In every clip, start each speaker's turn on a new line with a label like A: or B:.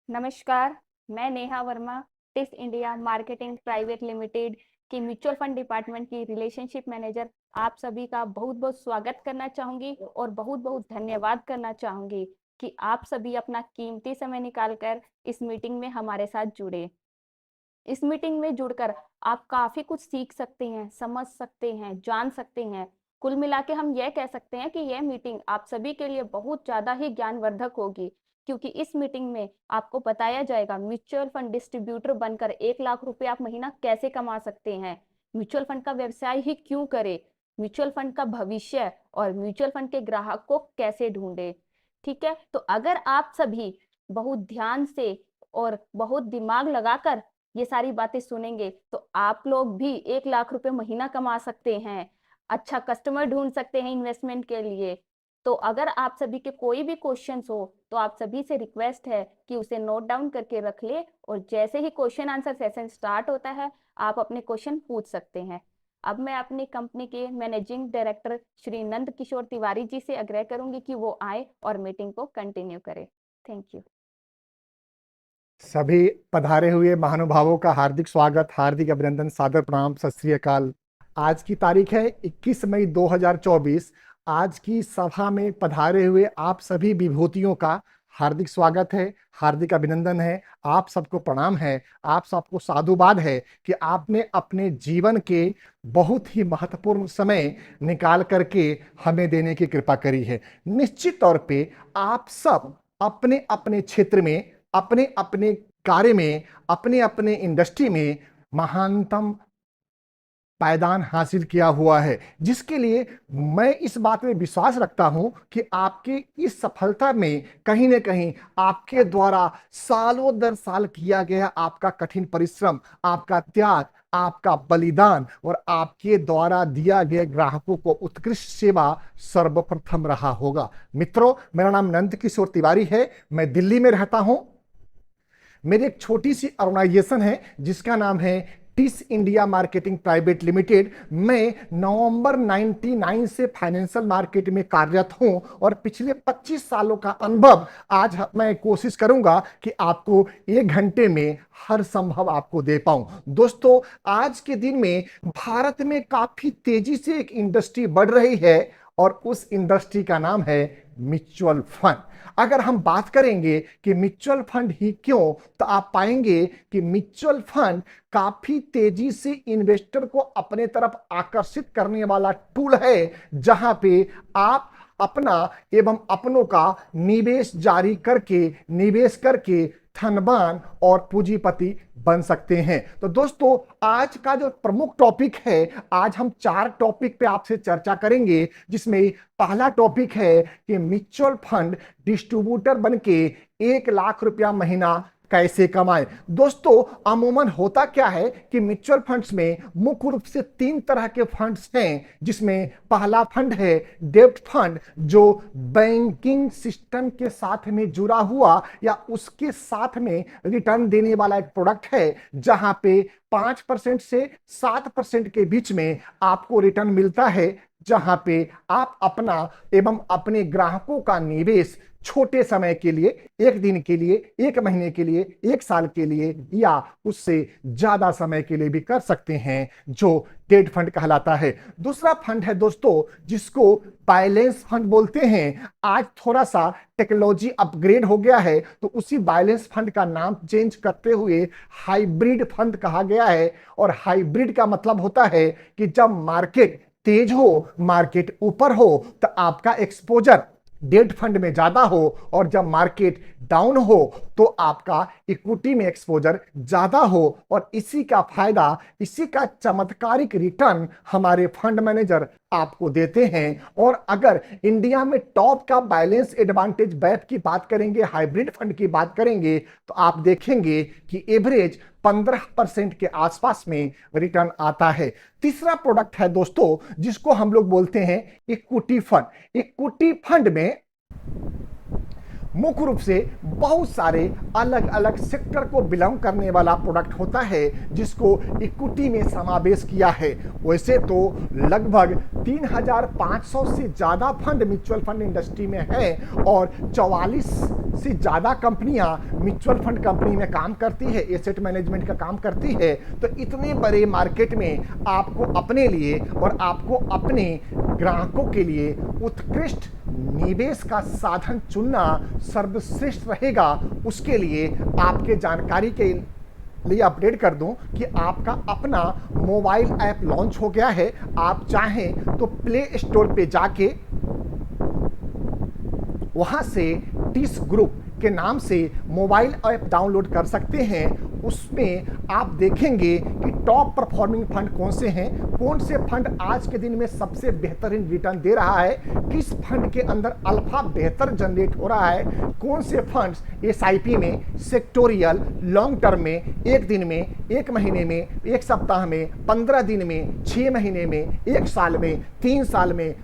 A: नमस्कार, मैं नेहा वर्मा, टिस इंडिया मार्केटिंग प्राइवेट लिमिटेड की म्यूचुअल फंड डिपार्टमेंट की रिलेशनशिप मैनेजर आप सभी का बहुत-बहुत स्वागत करना चाहूँगी और बहुत-बहुत धन्यवाद करना चाहूँगी कि आप सभी अपना कीमती समय निकाल कर इस मीटिंग में हमारे साथ जुड़े। इस मीटिंग में जुड़कर आप काफ़ी कुछ सीख सकते हैं, समझ सकते हैं, जान सकते हैं। कुल मिला के हम यह कह सकते हैं कि यह मीटिंग आप सभी के लिए बहुत ज़्यादा ही ज्ञानवर्धक होगी, क्योंकि इस मीटिंग में आपको बताया जाएगा म्यूचुअल फंड डिस्ट्रीब्यूटर बनकर 1 लाख रुपए आप महीना कैसे कमा सकते हैं, म्यूचुअल फंड का व्यवसाय ही क्यों करें, म्यूचुअल फंड का भविष्य और म्यूचुअल फंड के ग्राहक को कैसे ढूंढें। ठीक है? तो अगर आप सभी बहुत ध्यान से और बहुत दिमाग लगाकर ये सारी बातें सुनेंगे तो आप लोग भी 1 लाख रुपए महीना कमा सकते हैं, अच्छा कस्टमर ढूंढ सकते हैं इन्वेस्टमेंट के लिए। तो अगर आप सभी के कोई भी क्वेश्चंस हो तो आप सभी से रिक्वेस्ट है कि उसे नोट डाउन करके रख ले और जैसे ही क्वेश्चन आंसर सेशन स्टार्ट होता है आप अपने क्वेश्चन पूछ सकते हैं। अब मैं अपनी कंपनी के मैनेजिंग डायरेक्टर श्री नंद किशोर तिवारी जी से आग्रह करूंगी कि वो आए और मीटिंग को कंटिन्यू करें। Thank you.
B: सभी पधारे हुए महानुभावों का हार्दिक स्वागत, हार्दिक अभिनंदन, सादर प्रणाम, सत श्री अकाल। आज की तारीख है 21 मई 2024। आज की सभा में पधारे हुए आप सभी विभूतियों का हार्दिक स्वागत है, हार्दिक अभिनंदन है, आप सबको प्रणाम है, आप सबको साधुवाद है कि आपने अपने जीवन के बहुत ही महत्वपूर्ण समय निकाल करके हमें देने की कृपा करी है। निश्चित तौर पे आप सब अपने अपने क्षेत्र में, अपने अपने कार्य में, अपने अपने इंडस्ट्री में महानतम पायदान हासिल किया हुआ है, जिसके लिए मैं इस बात में विश्वास रखता हूं कि आपकी इस सफलता में कहीं ना कहीं आपके द्वारा सालों दर साल किया गया आपका कठिन परिश्रम, आपका त्याग, आपका बलिदान और आपके द्वारा दिया गया ग्राहकों को उत्कृष्ट सेवा सर्वप्रथम रहा होगा। मित्रों, मेरा नाम नंद किशोर तिवारी है, मैं दिल्ली में रहता हूं। मेरी एक छोटी सी ऑर्गेनाइजेशन है जिसका नाम है टिस इंडिया मार्केटिंग प्राइवेट लिमिटेड। मैं नवंबर 99 से फाइनेंशियल मार्केट में कार्यरत हूं और पिछले 25 सालों का अनुभव आज मैं कोशिश करूंगा कि आपको 1 घंटे में हर संभव आपको दे पाऊं। दोस्तों, आज के दिन में भारत में काफी तेजी से एक इंडस्ट्री बढ़ रही है और उस इंडस्ट्री का नाम है म्यूचुअल फंड। अगर हम बात करेंगे कि म्यूचुअल फंड ही क्यों, तो आप पाएंगे कि म्यूचुअल फंड काफी तेजी से इन्वेस्टर को अपने तरफ आकर्षित करने वाला टूल है, जहां पे आप अपना एवं अपनों का निवेश जारी करके, निवेश करके धनवान और पूंजीपति बन सकते हैं। तो दोस्तों, आज का जो प्रमुख टॉपिक है, आज हम 4 टॉपिक पे आपसे चर्चा करेंगे, जिसमें पहला टॉपिक है कि म्यूचुअल फंड डिस्ट्रीब्यूटर बनके 1 लाख रुपया महीना कैसे कमाएं। दोस्तों, अमूमन होता क्या है कि म्यूचुअल फंड्स में मुख्य रूप से 3 तरह के फंड्स हैं, जिसमें पहला फंड है डेब्ट फंड, जो बैंकिंग सिस्टम के साथ में जुड़ा हुआ या उसके साथ में रिटर्न देने वाला एक प्रोडक्ट है, जहां पे 5% से 7% के बीच में आपको रिटर्न मिलता है, जहां पे आप अपना एवं अपने ग्राहकों का निवेश छोटे समय के लिए, 1 दिन के लिए, 1 महीने के लिए, 1 साल के लिए या उससे ज्यादा समय के लिए भी कर सकते हैं, जो डेट फंड कहलाता है। दूसरा फंड है दोस्तों, जिसको बैलेंस फंड बोलते हैं। आज थोड़ा सा टेक्नोलॉजी अपग्रेड हो गया है, तो उसी बैलेंस फंड का नाम चेंज करते हुए हाइब्रिड फंड कहा गया है। और हाइब्रिड का मतलब होता है कि जब मार्केट तेज हो, मार्केट ऊपर हो, तो आपका एक्सपोजर डेट फंड में ज्यादा हो, और जब मार्केट डाउन हो तो आपका इक्विटी में एक्सपोजर ज्यादा हो। और इसी का फायदा, इसी का चमत्कारिक रिटर्न हमारे फंड मैनेजर आपको देते हैं। और अगर इंडिया में टॉप का बैलेंस एडवांटेज बैप की बात करेंगे, हाइब्रिड फंड की बात करेंगे, तो आप देखेंगे कि एवरेज 15% के आसपास में रिटर्न आता है। तीसरा प्रोडक्ट है दोस्तों, जिसको हम लोग बोलते हैं इक्विटी फंड। इक्विटी फंड में मुख्य रूप से बहुत सारे अलग अलग सेक्टर को बिलोंग करने वाला प्रोडक्ट होता है जिसको इक्विटी में समावेश किया है। वैसे तो लगभग 3,500 से ज़्यादा फंड म्यूचुअल फंड इंडस्ट्री में है और 44 से ज़्यादा कंपनियां म्यूचुअल फंड कंपनी में काम करती है, एसेट मैनेजमेंट का काम करती है। तो इतने बड़े मार्केट में आपको अपने लिए और आपको अपने ग्राहकों के लिए उत्कृष्ट निवेश का साधन चुनना सर्वश्रेष्ठ रहेगा। उसके लिए आपके जानकारी के लिए अपडेट कर दूं कि आपका अपना मोबाइल ऐप लॉन्च हो गया है। आप चाहें तो प्ले स्टोर पे जाके वहां से टिस ग्रुप के नाम से मोबाइल ऐप डाउनलोड कर सकते हैं। उसमें आप देखेंगे कि टॉप परफॉर्मिंग फंड कौन से हैं, कौन से फंड आज के दिन में सबसे बेहतरीन रिटर्न दे रहा है, किस फंड के अंदर अल्फा बेहतर जनरेट हो रहा है, कौन से फंड्स एसआईपी में, सेक्टोरियल, लॉन्ग टर्म में, एक दिन में, एक महीने में, एक सप्ताह में, 15 दिन में, 6 महीने में, 1 साल में, 3 साल में,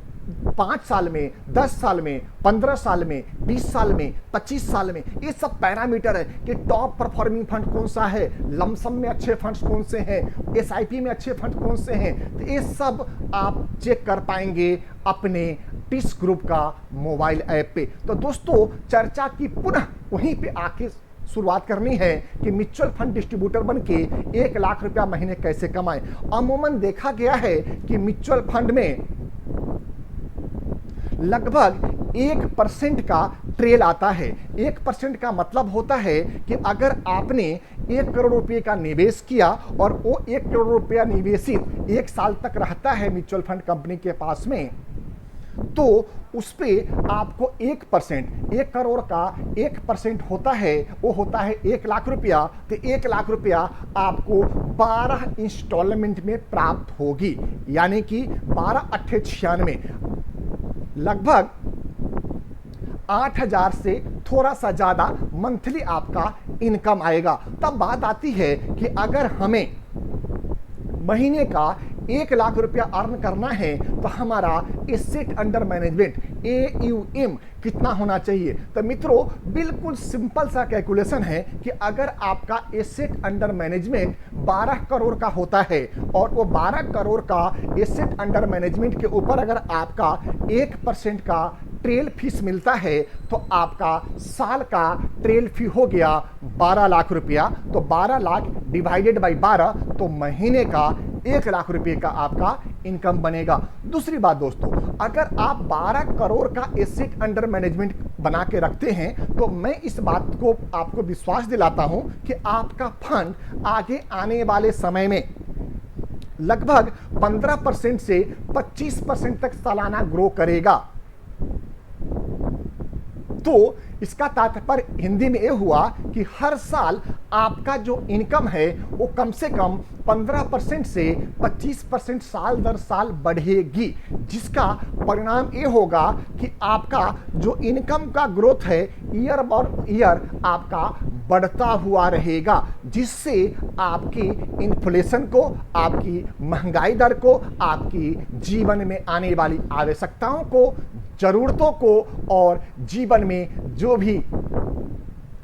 B: 5 साल में, 10 साल में, 15 साल में, 20 साल में, 25 साल में, ये सब पैरामीटर है कि टॉप परफॉर्मिंग फंड कौन सा है, लमसम में अच्छे फंड्स कौन से हैं, एसआईपी में अच्छे फंड कौन से हैं। तो ये सब आप चेक कर पाएंगे अपने टिस ग्रुप का मोबाइल ऐप पे। तो दोस्तों, चर्चा की पुनः वहीं पे आके शुरुआत करनी है कि म्यूचुअल फंड डिस्ट्रीब्यूटर बन के 1 लाख रुपया महीने कैसे कमाएं। अमूमन देखा गया है कि म्यूचुअल फंड में लगभग 1% का ट्रेल आता है। 1% का मतलब होता है कि अगर आपने 1 करोड़ रुपए का निवेश किया और वो 1 करोड़ रुपया निवेशित 1 साल तक रहता है म्यूचुअल फंड कंपनी के पास में, तो उस पे आपको 1%, 1 करोड़ का 1% होता है, वो होता है 1 लाख रुपया। तो 1 लाख रुपया आपको 12 इंस्टॉलमेंट में प्राप्त होगी, यानी कि 12 अट्ठे 96, लगभग 8,000 से थोड़ा सा ज़्यादा मंथली आपका इनकम आएगा। तब बात आती है कि अगर हमें महीने का 1 लाख रुपया अर्न करना है तो हमारा एसेट अंडर मैनेजमेंट AUM कितना होना चाहिए। तो मित्रों, बिल्कुल सिंपल सा कैलकुलेशन है कि अगर आपका एसेट अंडर मैनेजमेंट 12 करोड़ का होता है और वो 12 करोड़ का एसेट अंडर मैनेजमेंट के ऊपर अगर आपका 1% का ट्रेल फीस मिलता है तो आपका साल का ट्रेल फी हो गया 12 लाख रुपया। तो 12 लाख डिवाइडेड बाई 12, तो महीने का 1 लाख रुपए का आपका इनकम बनेगा। दूसरी बात दोस्तों, अगर आप 12 करोड़ का एसेट अंडर मैनेजमेंट बना के रखते हैं तो मैं इस बात को आपको विश्वास दिलाता हूं कि आपका फंड आगे आने वाले समय में लगभग 15% से 25% तक सालाना ग्रो करेगा। तो इसका तात्पर्य हिंदी में यह हुआ कि हर साल आपका जो इनकम है वो कम से कम 15% से 25% साल दर साल बढ़ेगी, जिसका परिणाम ये होगा कि आपका जो इनकम का ग्रोथ है ईयर और ईयर आपका बढ़ता हुआ रहेगा, जिससे आपकी इन्फ्लेशन को, आपकी महंगाई दर को, आपकी जीवन में आने वाली आवश्यकताओं को, जरूरतों को और जीवन में जो भी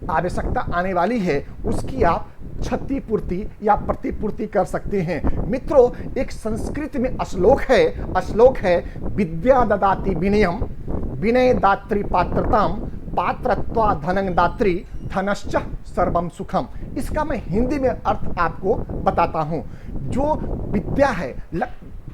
B: आवश्यकता आने वाली है उसकी आप क्षतिपूर्ति या प्रतिपूर्ति कर सकते हैं। मित्रों, एक संस्कृत में श्लोक है विद्या ददाति विनयम, विनय दात्री पात्रताम, पात्रत्वा धनं दात्री, धनश्च सर्वम सुखम। इसका मैं हिंदी में अर्थ आपको बताता हूं। जो विद्या है,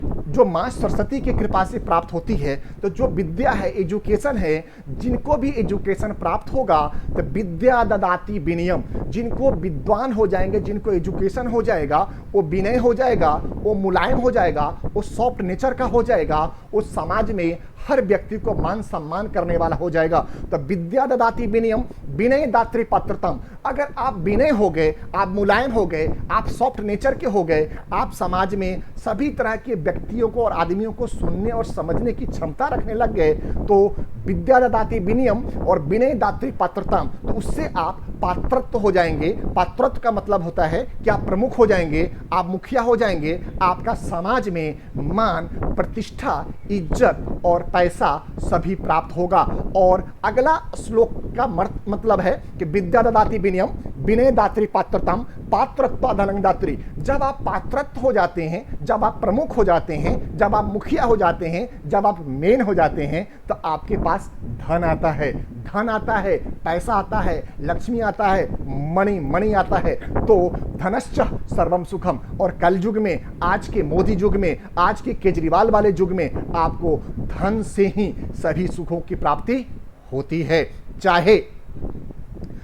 B: जो माँ सरस्वती की कृपा से प्राप्त होती है, तो जो विद्या है, एजुकेशन है, जिनको भी एजुकेशन प्राप्त होगा तो विद्या ददाति विनयम, जिनको विद्वान हो जाएंगे, जिनको एजुकेशन हो जाएगा, वो विनय हो जाएगा, वो मुलायम हो जाएगा, वो सॉफ्ट नेचर का हो जाएगा, वो समाज में हर व्यक्ति को मान सम्मान करने वाला हो जाएगा। तो विद्या ददाति विनयम, विनय दात्री पात्रतम। अगर आप विनय हो गए, आप मुलायम हो गए, आप सॉफ्ट नेचर के हो गए, आप समाज में सभी तरह के व्यक्तियों को और आदमियों को सुनने और समझने की क्षमता रखने लग गए, तो विद्या ददाति विनयम और विनय दात्री पात्रतम, तो उससे आप पात्रत्व हो जाएंगे। पात्रत्व का मतलब होता है कि आप प्रमुख हो जाएंगे, आप मुखिया हो जाएंगे, आपका समाज में मान, प्रतिष्ठा, इज्जत और पैसा सभी प्राप्त होगा। और अगला श्लोक का मतलब है कि विद्या ददाति विनयम विनय दात्री पात्रतम पात्रत्वा धनं दात्री। जब आप पात्रत्व हो जाते हैं, जब आप प्रमुख हो जाते हैं, जब आप मुखिया हो जाते हैं, जब आप मेन हो जाते हैं, तो आपके पास धन आता है, धन आता है, पैसा आता है, लक्ष्मी आता है, मणि मणि आता है। तो धनश्च सर्वम सुखम। और कल युग में, आज के मोदी युग में, आज के केजरीवाल वाले युग में आपको धन से ही सभी सुखों की प्राप्ति होती है। चाहे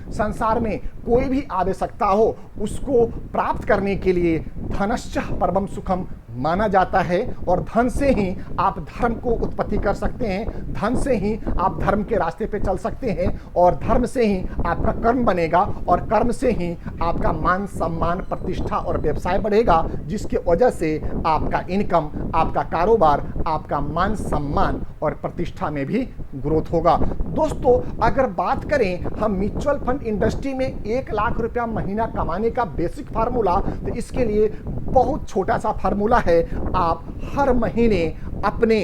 B: संसार में कोई भी आवश्यकता हो, उसको प्राप्त करने के लिए धनश्च परमम सुखम माना जाता है। और धन से ही आप धर्म को उत्पत्ति कर सकते हैं, धन से ही आप धर्म के रास्ते पे चल सकते हैं, और धर्म से ही आपका कर्म बनेगा, और कर्म से ही आपका मान, सम्मान, प्रतिष्ठा और व्यवसाय बढ़ेगा, जिसके वजह से आपका इनकम, आपका कारोबार, आपका मान, सम्मान और प्रतिष्ठा में भी ग्रोथ होगा। दोस्तों, अगर बात करें हम म्यूचुअल फंड इंडस्ट्री में 1 लाख रुपया महीना कमाने का बेसिक फार्मूला, तो इसके लिए बहुत छोटा सा फार्मूला है। आप हर महीने अपने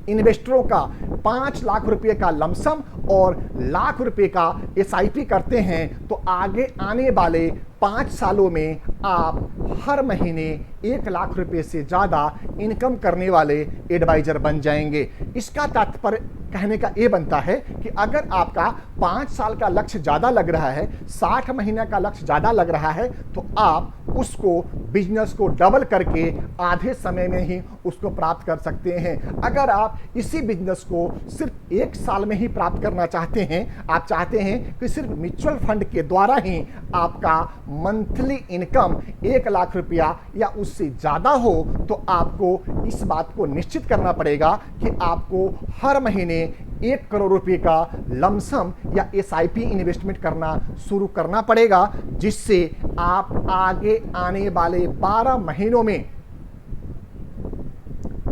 B: इन्वेस्टरों का 5 लाख रुपए का लमसम और लाख रुपए का एसआईपी करते हैं, तो आगे आने वाले 5 सालों में आप हर महीने 1 लाख रुपए से ज़्यादा इनकम करने वाले एडवाइजर बन जाएंगे। इसका तात्पर्य कहने का ये बनता है कि अगर आपका 5 साल का लक्ष्य ज़्यादा लग रहा है, 60 महीने का लक्ष्य ज़्यादा लग रहा है, तो आप उसको, बिजनेस को डबल करके आधे समय में ही उसको प्राप्त कर सकते हैं। अगर आप इसी बिजनेस को सिर्फ 1 साल में ही प्राप्त करना चाहते हैं, आप चाहते हैं कि सिर्फ म्यूचुअल फंड के द्वारा ही आपका मंथली इनकम 1 लाख रुपया या उससे ज़्यादा हो, तो आपको इस बात को निश्चित करना पड़ेगा कि आपको हर महीने 1 करोड़ रुपए का लमसम या एसआईपी इन्वेस्टमेंट करना शुरू करना पड़ेगा, जिससे आप आगे आने वाले 12 महीनों में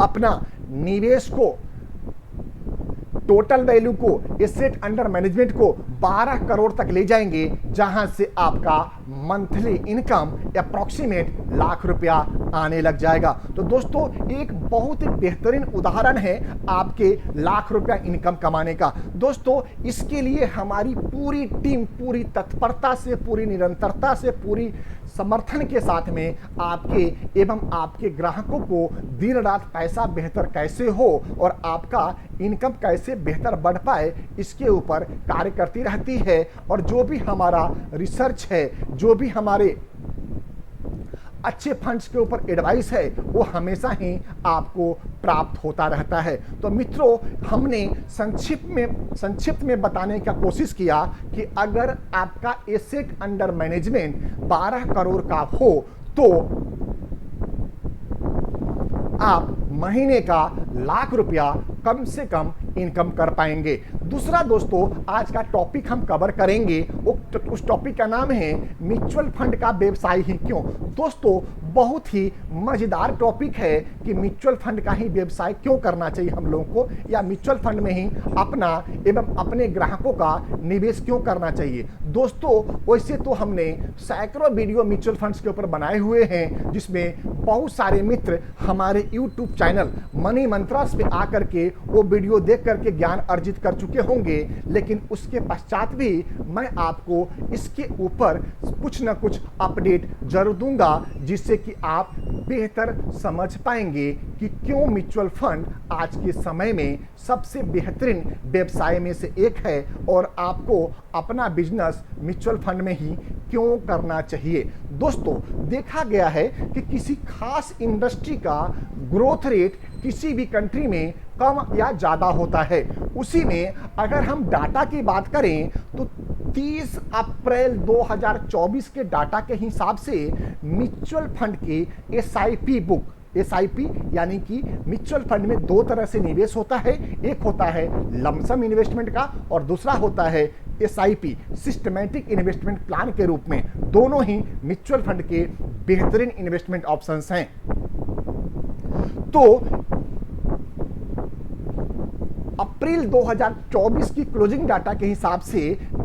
B: अपना निवेश को, टोटल वैल्यू को, एसेट अंडर मैनेजमेंट को 12 करोड़ तक ले जाएंगे, जहां से आपका मंथली इनकम अप्रॉक्सीमेट लाख रुपया आने लग जाएगा। तो दोस्तों, एक बहुत ही बेहतरीन उदाहरण है आपके लाख रुपया इनकम कमाने का। दोस्तों, इसके लिए हमारी पूरी टीम पूरी तत्परता से, पूरी निरंतरता से, पूरी समर्थन के साथ में आपके एवं आपके ग्राहकों को दिन रात पैसा बेहतर कैसे हो और आपका इनकम कैसे बेहतर बढ़ पाए, इसके ऊपर कार्य करती रहती है। और जो भी हमारा रिसर्च है, जो भी हमारे अच्छे फंड्स के ऊपर एडवाइस है, वो हमेशा ही आपको प्राप्त होता रहता है। तो मित्रों, हमने संक्षिप्त में बताने का कोशिश किया कि अगर आपका एसेट अंडर मैनेजमेंट 12 करोड़ का हो, तो आप महीने का लाख रुपया कम से कम इनकम कर पाएंगे। दूसरा दोस्तों, आज का टॉपिक हम कवर करेंगे, उस टॉपिक का नाम है म्यूचुअल फंड का व्यवसाय ही क्यों। दोस्तों, बहुत ही मजेदार टॉपिक है कि म्यूचुअल फंड का ही व्यवसाय क्यों करना चाहिए हम लोगों को, या म्यूचुअल फंड में ही अपना एवं अपने ग्राहकों का निवेश क्यों करना चाहिए। दोस्तों, वैसे तो हमने सैकड़ों वीडियो म्यूचुअल फंड्स के ऊपर बनाए हुए हैं, जिसमें बहुत सारे मित्र हमारे यूट्यूब चैनल मनी मंत्रास पे आकर के वो वीडियो देख करके ज्ञान अर्जित कर चुके होंगे। लेकिन उसके पश्चात भी मैं आपको इसके ऊपर कुछ न कुछ अपडेट जरूर दूंगा, जिससे कि आप बेहतर समझ पाएंगे कि क्यों म्यूचुअल फंड आज के समय में सबसे बेहतरीन व्यवसाय में से एक है, और आपको अपना बिजनेस म्यूचुअल फंड में ही क्यों करना चाहिए। दोस्तों, देखा गया है कि किसी खास इंडस्ट्री का ग्रोथ रेट किसी भी कंट्री में कम या ज़्यादा होता है। उसी में अगर हम डाटा की बात करें, तो 30 अप्रैल 2024 के डाटा के हिसाब से म्यूचुअल फंड के एसआईपी बुक, एसआईपी यानी कि म्यूचुअल फंड में 2 तरह से निवेश होता है। एक होता है लमसम इन्वेस्टमेंट का, और दूसरा होता है एसआईपी, सिस्टमैटिक इन्वेस्टमेंट प्लान के रूप में। दोनों ही म्यूचुअल फंड के बेहतरीन इन्वेस्टमेंट ऑप्शंस हैं। तो अप्रैल 2024 की क्लोजिंग डाटा के हिसाब से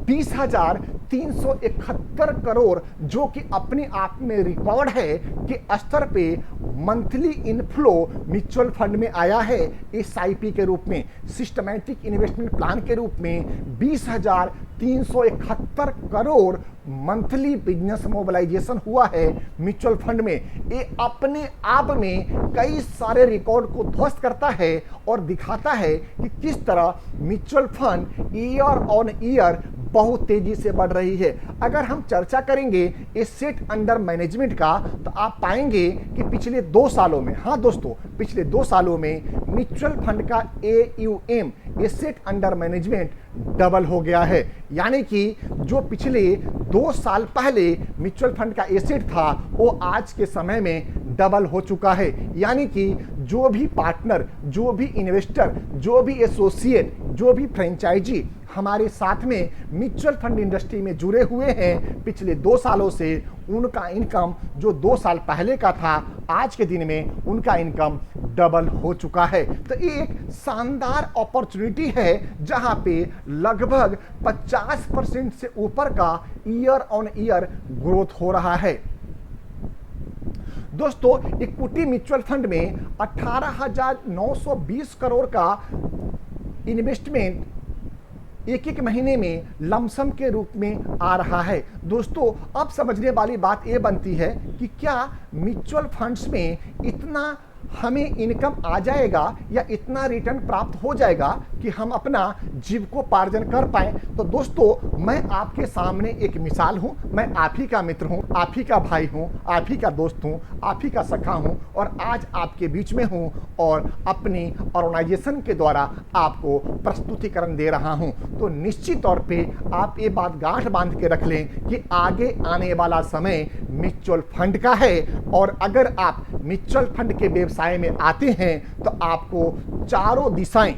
B: 20,371 करोड़, जो कि अपने आप में रिकॉर्ड है कि स्तर पे मंथली इनफ्लो म्यूचुअल फंड में आया है। एसआईपी के रूप में, सिस्टमैटिक इन्वेस्टमेंट प्लान के रूप में 20,371 करोड़ मंथली बिजनेस मोबिलाइजेशन हुआ है म्यूचुअल फंड में। ये अपने आप में कई सारे रिकॉर्ड को ध्वस्त करता है और दिखाता है कि किस तरह mutual fund year on year बहुत तेजी से बढ़ रही है। अगर हम चर्चा करेंगे एसेट अंडर मैनेजमेंट का, तो आप पाएंगे कि पिछले 2 सालों में, हाँ दोस्तों, पिछले 2 सालों में म्यूचुअल फंड का AUM, asset under management, double हो गया है। यानी कि जो पिछले 2 साल पहले म्यूचुअल फंड का एसेट था, वो आज के समय में डबल हो चुका है। यानी कि जो भी पार्टनर, जो भी इन्वेस्टर, जो भी एसोसिएट, जो भी फ्रेंचाइजी हमारे साथ में म्यूचुअल फंड इंडस्ट्री में जुड़े हुए हैं, पिछले 2 सालों से उनका इनकम जो 2 साल पहले का था, आज के दिन में उनका इनकम डबल हो चुका है। तो ये एक शानदार अपॉर्चुनिटी है जहां पे लगभग 50% से ऊपर का ईयर ऑन ईयर ग्रोथ हो रहा है। दोस्तों, इक्विटी म्यूचुअल फंड में 18,920 करोड़ का इन्वेस्टमेंट एक महीने में लमसम के रूप में आ रहा है। दोस्तों, अब समझने वाली बात ये बनती है कि क्या म्यूचुअल फंड्स में इतना हमें इनकम आ जाएगा या इतना रिटर्न प्राप्त हो जाएगा कि हम अपना जीविकोपार्जन कर पाए। तो दोस्तों, मैं आपके सामने एक मिसाल हूं। मैं आप ही का मित्र हूं, आप ही का भाई हूं, आप ही का दोस्त हूं, आप ही का सखा हूं और आज आपके बीच में हूं और अपनी ऑर्गेनाइजेशन के द्वारा आपको प्रस्तुतिकरण दे रहा हूं। तो निश्चित तौर पे आप ये बात गांठ बांध के रख लें कि आगे आने वाला समय म्यूचुअल फंड का है और अगर आप म्यूचुअल फंड के व्यवसाय में आते हैं तो आपको चारों दिशाएं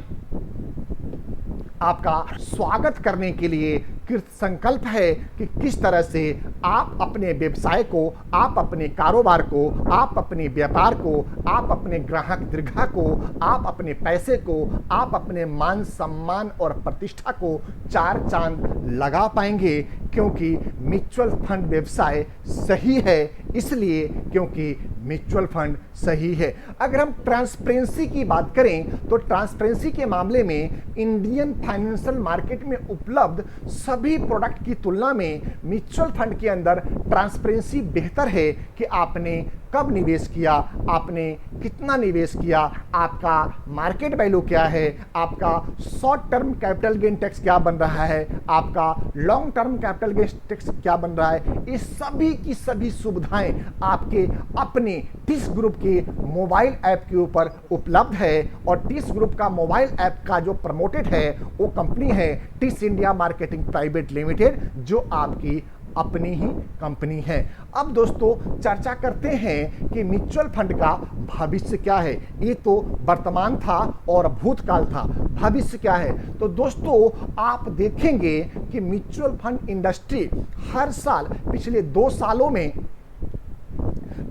B: आपका स्वागत करने के लिए कृत संकल्प है कि किस तरह से आप अपने व्यवसाय को, आप अपने कारोबार को, आप अपने व्यापार को, आप अपने ग्राहक दीर्घा को, आप अपने पैसे को, आप अपने मान सम्मान और प्रतिष्ठा को 4 चांद लगा पाएंगे। क्योंकि म्यूचुअल फंड व्यवसाय सही है, इसलिए क्योंकि म्यूचुअल फंड सही है। अगर हम ट्रांसपेरेंसी की बात करें तो ट्रांसपेरेंसी के मामले में इंडियन फाइनेंशियल मार्केट में उपलब्ध सभी प्रोडक्ट की तुलना में म्यूचुअल फंड के अंदर ट्रांसपेरेंसी बेहतर है कि आपने कब निवेश किया, आपने कितना निवेश किया, आपका मार्केट वैल्यू क्या है, आपका short term capital gain tax क्या बन रहा है, आपका long term capital gain tax क्या बन रहा है। ये सभी की सभी सुविधाएं आपके अपने टिस ग्रुप के मोबाइल ऐप के ऊपर उपलब्ध है और टिस ग्रुप का मोबाइल ऐप का जो प्रमोटेड है वो कंपनी है टिस इंडिया मार्केटिंग प्राइवेट लिमिटेड, जो आपकी अपनी ही कंपनी है। अब दोस्तों, चर्चा करते हैं कि म्यूचुअल फंड का भविष्य क्या है। ये तो वर्तमान था और भूतकाल था, भविष्य क्या है। तो दोस्तों, आप देखेंगे कि म्यूचुअल फंड इंडस्ट्री हर साल पिछले 2 सालों में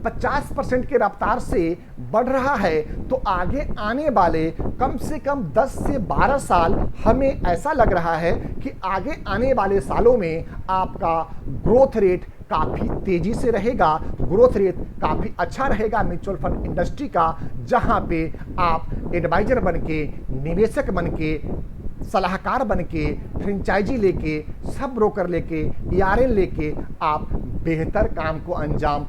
B: 50% के रफ्तार से बढ़ रहा है। तो आगे आने वाले कम से कम 10 से 12 साल हमें ऐसा लग रहा है कि आगे आने वाले सालों में आपका ग्रोथ रेट काफ़ी तेजी से रहेगा, ग्रोथ रेट काफ़ी अच्छा रहेगा म्यूचुअल फंड इंडस्ट्री का, जहां पे आप एडवाइजर बन के, निवेशक बन के, सलाहकार बन के, फ्रेंचाइजी लेके, सब ब्रोकर लेके, ERN लेके आप बेहतर काम को अंजाम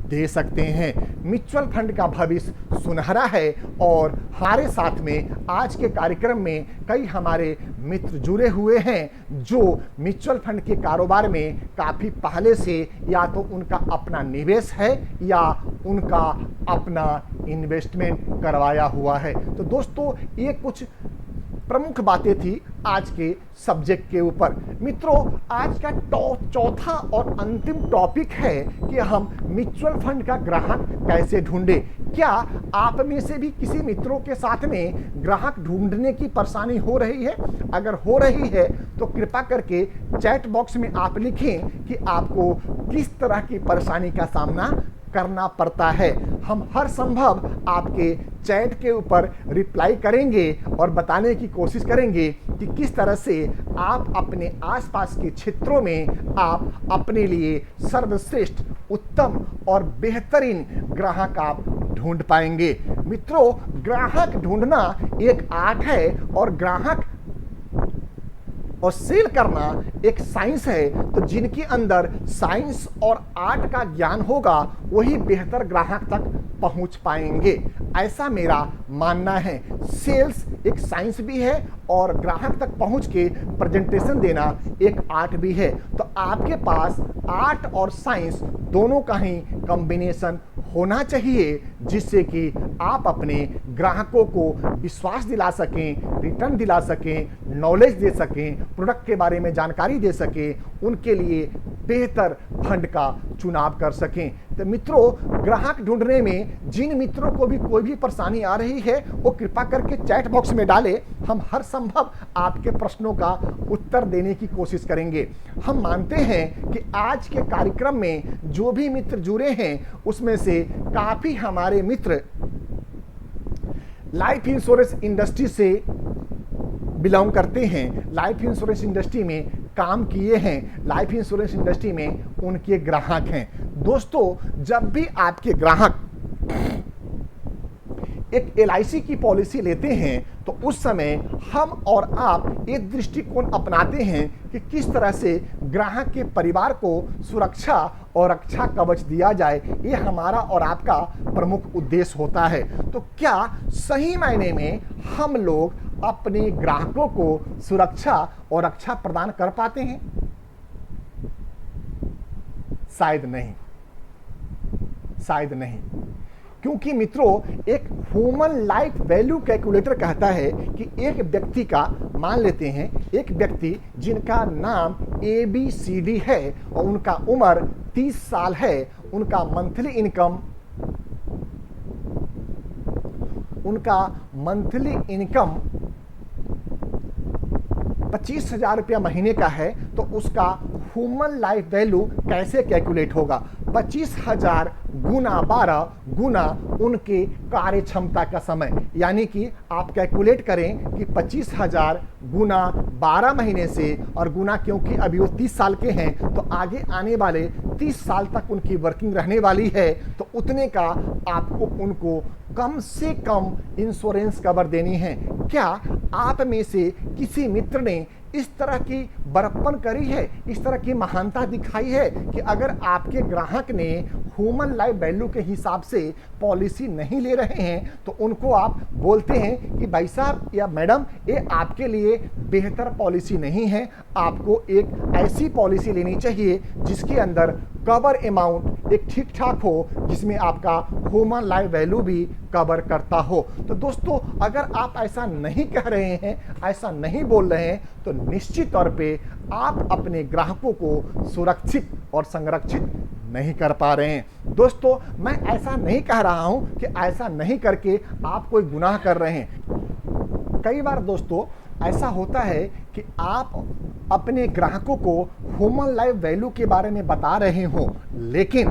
B: दे सकते हैं। म्यूचुअल फंड का भविष्य सुनहरा है और हमारे साथ में आज के कार्यक्रम में कई हमारे मित्र जुड़े हुए हैं जो म्यूचुअल फंड के कारोबार में काफ़ी पहले से या तो उनका अपना निवेश है या उनका अपना इन्वेस्टमेंट करवाया हुआ है। तो दोस्तों, ये कुछ प्रमुख बातें थी आज के सब्जेक्ट के ऊपर। मित्रों, आज का चौथा और अंतिम टॉपिक है कि हम म्यूचुअल फंड का ग्राहक कैसे ढूंढें। क्या आप में से भी किसी मित्रों के साथ में ग्राहक ढूंढने की परेशानी हो रही है? अगर हो रही है तो कृपा करके चैट बॉक्स में आप लिखें कि आपको किस तरह की परेशानी का सामना करना पड़ता है। हम हर संभव आपके चैट के ऊपर रिप्लाई करेंगे और बताने की कोशिश करेंगे कि किस तरह से आप अपने आसपास के क्षेत्रों में आप अपने लिए सर्वश्रेष्ठ, उत्तम और बेहतरीन ग्राहक आप ढूंढ पाएंगे। मित्रों, ग्राहक ढूंढना एक आर्ट है और ग्राहक और सेल करना एक साइंस है। तो जिनके अंदर साइंस और आर्ट का ज्ञान होगा वही बेहतर ग्राहक तक पहुंच पाएंगे, ऐसा मेरा मानना है। सेल्स एक साइंस भी है और ग्राहक तक पहुंच के प्रेजेंटेशन देना एक आर्ट भी है। तो आपके पास आर्ट और साइंस दोनों का ही कॉम्बिनेशन होना चाहिए, जिससे कि आप अपने ग्राहकों को विश्वास दिला सकें, रिटर्न दिला सकें, नॉलेज दे सकें, प्रोडक्ट के बारे में जानकारी दे सकें, उनके लिए बेहतर फंड का चुनाव कर सकें। तो मित्रों, ग्राहक ढूंढने में जिन मित्रों को भी कोई भी परेशानी आ रही है वो कृपा करके चैट बॉक्स में डालें। हम हर संभव आपके प्रश्नों का उत्तर देने की कोशिश करेंगे। हम मानते हैं कि आज के कार्यक्रम में जो भी मित्र जुड़े हैं उसमें से काफी हमारे मित्र लाइफ इंश्योरेंस इंडस्ट्री से बिलोंग करते हैं, लाइफ इंश्योरेंस इंडस्ट्री में काम किए हैं, लाइफ इंश्योरेंस इंडस्ट्री में उनके ग्राहक हैं। दोस्तों, जब भी आपके ग्राहक एक LIC की पॉलिसी लेते हैं तो उस समय हम और आप एक दृष्टिकोण अपनाते हैं कि किस तरह से ग्राहक के परिवार को सुरक्षा और रक्षा कवच दिया जाए। ये हमारा और आपका प्रमुख उद्देश्य होता है। तो क्या सही मायने में हम लोग अपने ग्राहकों को सुरक्षा और रक्षा प्रदान कर पाते हैं? शायद नहीं, शायद नहीं। क्योंकि मित्रों, एक ह्यूमन लाइफ वैल्यू कैलकुलेटर कहता है कि एक व्यक्ति का, मान लेते हैं एक व्यक्ति जिनका नाम ABCD है और उनका उम्र 30 साल है, उनका मंथली इनकम 25,000 रुपया महीने का है, तो उसका ह्यूमन लाइफ वैल्यू कैसे कैलकुलेट होगा? 25,000 गुना 12 गुना उनके कार्य क्षमता का समय, यानी कि आप कैलकुलेट करें कि 25,000 गुना 12 महीने से और गुना, क्योंकि अभी वो 30 साल के हैं तो आगे आने वाले 30 साल तक उनकी वर्किंग रहने वाली है, तो उतने का आपको उनको कम से कम इंश्योरेंस कवर देनी है। क्या आप में से किसी मित्र ने इस तरह की बड़प्पन करी है, इस तरह की महानता दिखाई है कि अगर आपके ग्राहक ने ह्यूमन लाइफ वैल्यू के हिसाब से पॉलिसी नहीं ले रहे हैं तो उनको आप बोलते हैं कि भाई साहब या मैडम, ये आपके लिए बेहतर पॉलिसी नहीं है, आपको एक ऐसी पॉलिसी लेनी चाहिए जिसके अंदर कवर अमाउंट एक ठीक ठाक हो, जिसमें आपका ह्यूमन लाइफ वैल्यू भी कवर करता हो। तो दोस्तों, अगर आप ऐसा नहीं कह रहे हैं, ऐसा नहीं बोल रहे हैं, तो निश्चित तौर पे आप अपने ग्राहकों को सुरक्षित और संरक्षित नहीं कर पा रहे हैं। दोस्तों, मैं ऐसा नहीं कह रहा हूं कि ऐसा नहीं करके आप कोई गुनाह कर रहे हैं। कई बार दोस्तों ऐसा होता है कि आप अपने ग्राहकों को ह्यूमन लाइफ वैल्यू के बारे में बता रहे हो, लेकिन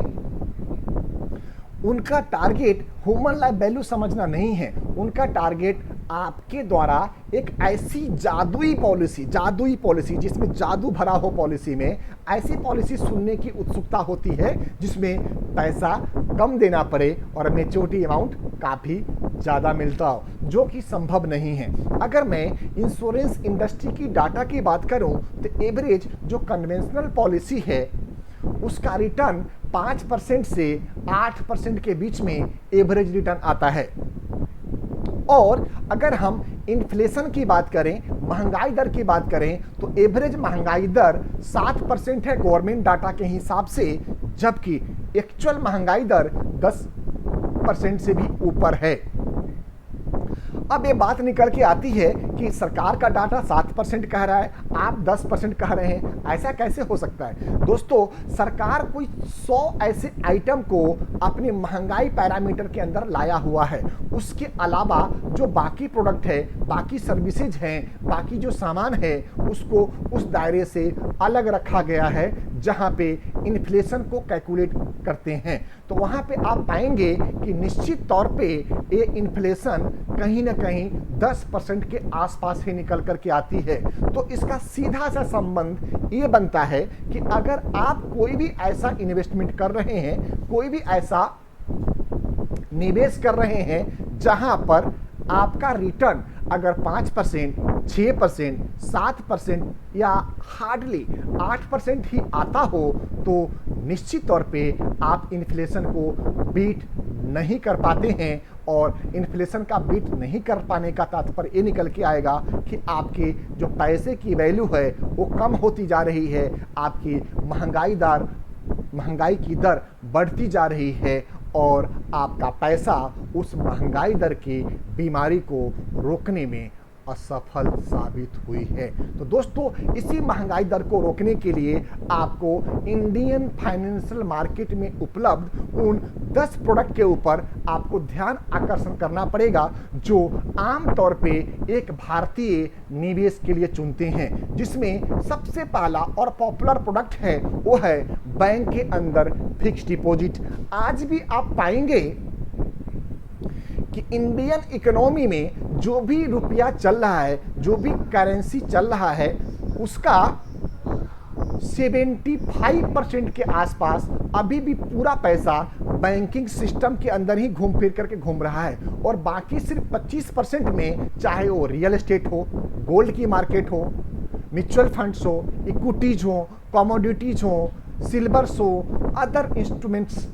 B: उनका टारगेट ह्यूमन लाइफ वैल्यू समझना नहीं है। उनका टारगेट आपके द्वारा एक ऐसी जादुई पॉलिसी जिसमें जादू भरा हो, पॉलिसी में ऐसी पॉलिसी सुनने की उत्सुकता होती है जिसमें पैसा कम देना पड़े और मैच्योरिटी अमाउंट काफ़ी ज़्यादा मिलता हो, जो कि संभव नहीं है। अगर मैं इंश्योरेंस इंडस्ट्री की डाटा की बात करूं तो एवरेज जो कन्वेंशनल पॉलिसी है उसका रिटर्न 5% से 8% के बीच में एवरेज रिटर्न आता है। और अगर हम इन्फ्लेशन की बात करें, महंगाई दर की बात करें, तो एवरेज महंगाई दर 7% है गवर्नमेंट डाटा के हिसाब से, जबकि एक्चुअल महंगाई दर 10% से भी ऊपर है। अब ये बात निकल के आती है कि सरकार का डाटा 7% कह रहा है, आप 10% कह रहे हैं, ऐसा कैसे हो सकता है? दोस्तों, सरकार कोई 100 ऐसे आइटम को अपने महंगाई पैरामीटर के अंदर लाया हुआ है। उसके अलावा जो बाकी प्रोडक्ट है, बाकी सर्विसेज हैं, बाकी जो सामान है, उसको उस दायरे से अलग रखा गया है जहां पे इन्फ्लेशन को कैलकुलेट करते हैं, तो वहां पे आप पाएंगे कि निश्चित तौर पे ये इन्फ्लेशन कहीं ना कहीं 10% के आसपास ही निकल करके आती है। तो इसका सीधा सा संबंध ये बनता है कि अगर आप कोई भी ऐसा इन्वेस्टमेंट कर रहे हैं, कोई भी ऐसा निवेश कर रहे हैं जहां पर आपका रिटर्न अगर 5%, 6%, 7% या हार्डली 8% ही आता हो, तो निश्चित तौर पे आप इन्फ्लेशन को बीट नहीं कर पाते हैं। और इन्फ्लेशन का बीट नहीं कर पाने का तात्पर्य ये निकल के आएगा कि आपके जो पैसे की वैल्यू है वो कम होती जा रही है, आपकी महंगाई की दर बढ़ती जा रही है और आपका पैसा उस महंगाई दर की बीमारी को रोकने में असफल साबित हुई है। तो दोस्तों, इसी महंगाई दर को रोकने के लिए आपको इंडियन फाइनेंशियल मार्केट में उपलब्ध उन 10 प्रोडक्ट के ऊपर आपको ध्यान आकर्षण करना पड़ेगा जो आमतौर पे एक भारतीय निवेश के लिए चुनते हैं, जिसमें सबसे पहला और पॉपुलर प्रोडक्ट है वो है बैंक के अंदर फिक्स्ड डिपॉजिट। आज भी आप पाएंगे कि इंडियन इकोनॉमी में जो भी रुपया चल रहा है, जो भी करेंसी चल रहा है, उसका 75% के आसपास अभी भी पूरा पैसा बैंकिंग सिस्टम के अंदर ही घूम फिर करके घूम रहा है। और बाकी सिर्फ 25% में, चाहे वो रियल एस्टेट हो, गोल्ड की मार्केट हो, म्यूचुअल फंड्स हो, इक्विटीज हो, कमोडिटीज हो, सिल्वर्स हो, अदर इंस्ट्रूमेंट्स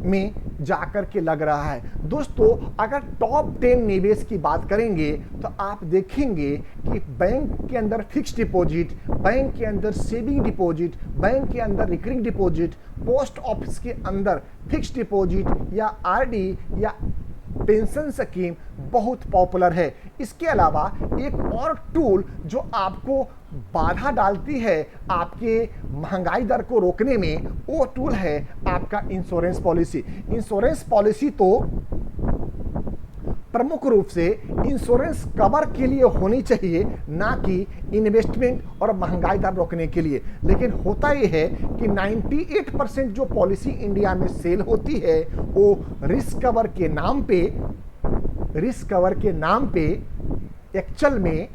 B: में जाकर के लग रहा है। दोस्तों, अगर टॉप 10 निवेश की बात करेंगे तो आप देखेंगे कि बैंक के अंदर फिक्स्ड डिपॉजिट, बैंक के अंदर सेविंग डिपॉजिट, बैंक के अंदर रिकरिंग डिपॉजिट, पोस्ट ऑफिस के अंदर फिक्स्ड डिपॉजिट या आरडी या पेंशन स्कीम बहुत पॉपुलर है। इसके अलावा एक और टूल जो आपको बाधा डालती है आपके महंगाई दर को रोकने में, वो टूल है आपका इंश्योरेंस पॉलिसी। इंश्योरेंस पॉलिसी तो प्रमुख रूप से इंश्योरेंस कवर के लिए होनी चाहिए, ना कि इन्वेस्टमेंट और महंगाई दर रोकने के लिए। लेकिन होता यह है कि 98% जो पॉलिसी इंडिया में सेल होती है वो रिस्क कवर के नाम पे एक्चुअल में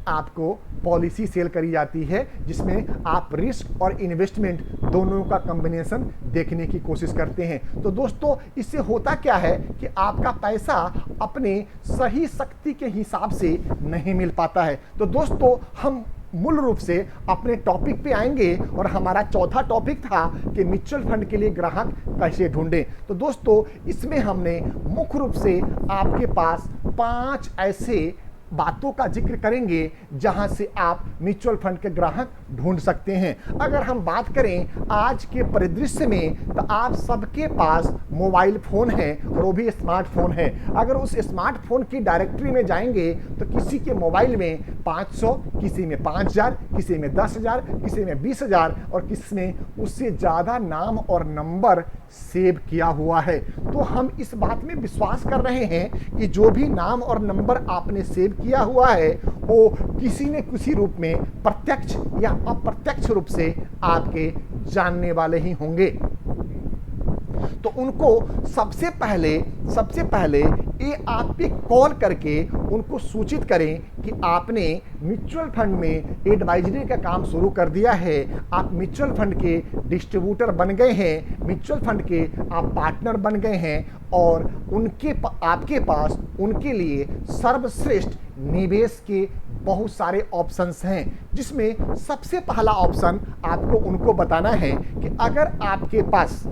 B: आपको पॉलिसी सेल करी जाती है, जिसमें आप रिस्क और इन्वेस्टमेंट दोनों का कॉम्बिनेशन देखने की कोशिश करते हैं। तो दोस्तों, इससे होता क्या है कि आपका पैसा अपने सही शक्ति के हिसाब से नहीं मिल पाता है। तो दोस्तों, हम मूल रूप से अपने टॉपिक पे आएंगे और हमारा चौथा टॉपिक था कि म्यूचुअल फंड के लिए ग्राहक कैसे ढूंढें। तो दोस्तों, इसमें हमने मुख्य रूप से आपके पास 5 ऐसे बातों का जिक्र करेंगे जहां से आप म्यूचुअल फंड के ग्राहक ढूंढ सकते हैं। अगर हम बात करें आज के परिदृश्य में, तो आप सबके पास मोबाइल फोन है और वो भी स्मार्टफोन है। अगर उस स्मार्टफोन की डायरेक्टरी में जाएंगे तो किसी के मोबाइल में 500, किसी में 5000, किसी में 10,000, किसी में 20,000 और किसी में उससे ज़्यादा नाम और नंबर सेव किया हुआ है। तो हम इस बात में विश्वास कर रहे हैं कि जो भी नाम और नंबर आपने सेव किया हुआ है वो किसी न किसी रूप में प्रत्यक्ष या अप्रत्यक्ष रूप से आपके जानने वाले ही होंगे। तो उनको सबसे पहले ये आप पे कॉल करके उनको सूचित करें कि आपने म्यूचुअल फंड में एडवाइजरी का काम शुरू कर दिया है, आप म्यूचुअल फंड के डिस्ट्रीब्यूटर बन गए हैं, म्यूचुअल फंड के आप पार्टनर बन गए हैं और आपके पास उनके लिए सर्वश्रेष्ठ निवेश के बहुत सारे ऑप्शंस हैं, जिसमें सबसे पहला ऑप्शन आपको उनको बताना है कि अगर आपके पास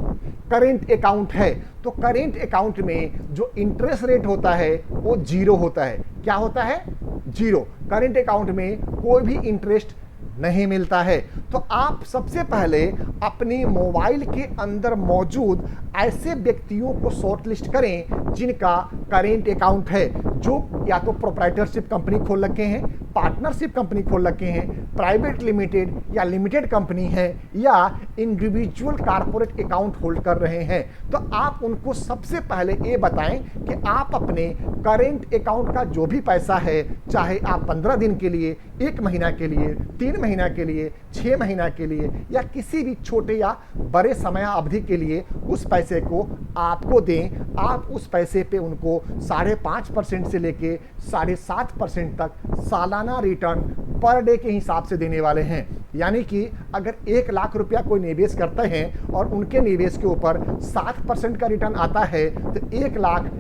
B: करेंट अकाउंट है तो करेंट अकाउंट में जो इंटरेस्ट रेट होता है वो 0 होता है। क्या होता है? 0। करेंट अकाउंट में कोई भी इंटरेस्ट नहीं मिलता है। तो आप सबसे पहले अपने मोबाइल के अंदर मौजूद ऐसे व्यक्तियों को शॉर्ट लिस्ट करें जिनका करेंट अकाउंट है, जो या तो प्रोप्राइटरशिप कंपनी खोल रखे हैं, पार्टनरशिप कंपनी खोल रखे हैं, प्राइवेट लिमिटेड या लिमिटेड कंपनी है, या इंडिविजुअल कारपोरेट अकाउंट होल्ड कर रहे हैं। तो आप उनको सबसे पहले ये बताएं कि आप अपने करेंट अकाउंट का जो भी पैसा है, चाहे आप 15 दिन के लिए, 1 महीना के लिए, 3 महीना के लिए, 6 महीना के लिए, या किसी भी छोटे या बड़े समय अवधि के लिए उस पैसे को आपको दें। आप उस पैसे पे उनको 5.5% से लेके 7.5% तक सालाना रिटर्न पर डे के हिसाब से देने वाले हैं। यानी कि अगर 1 लाख रुपया कोई निवेश करते हैं और उनके निवेश के ऊपर 7% का रिटर्न आता है, तो 1 लाख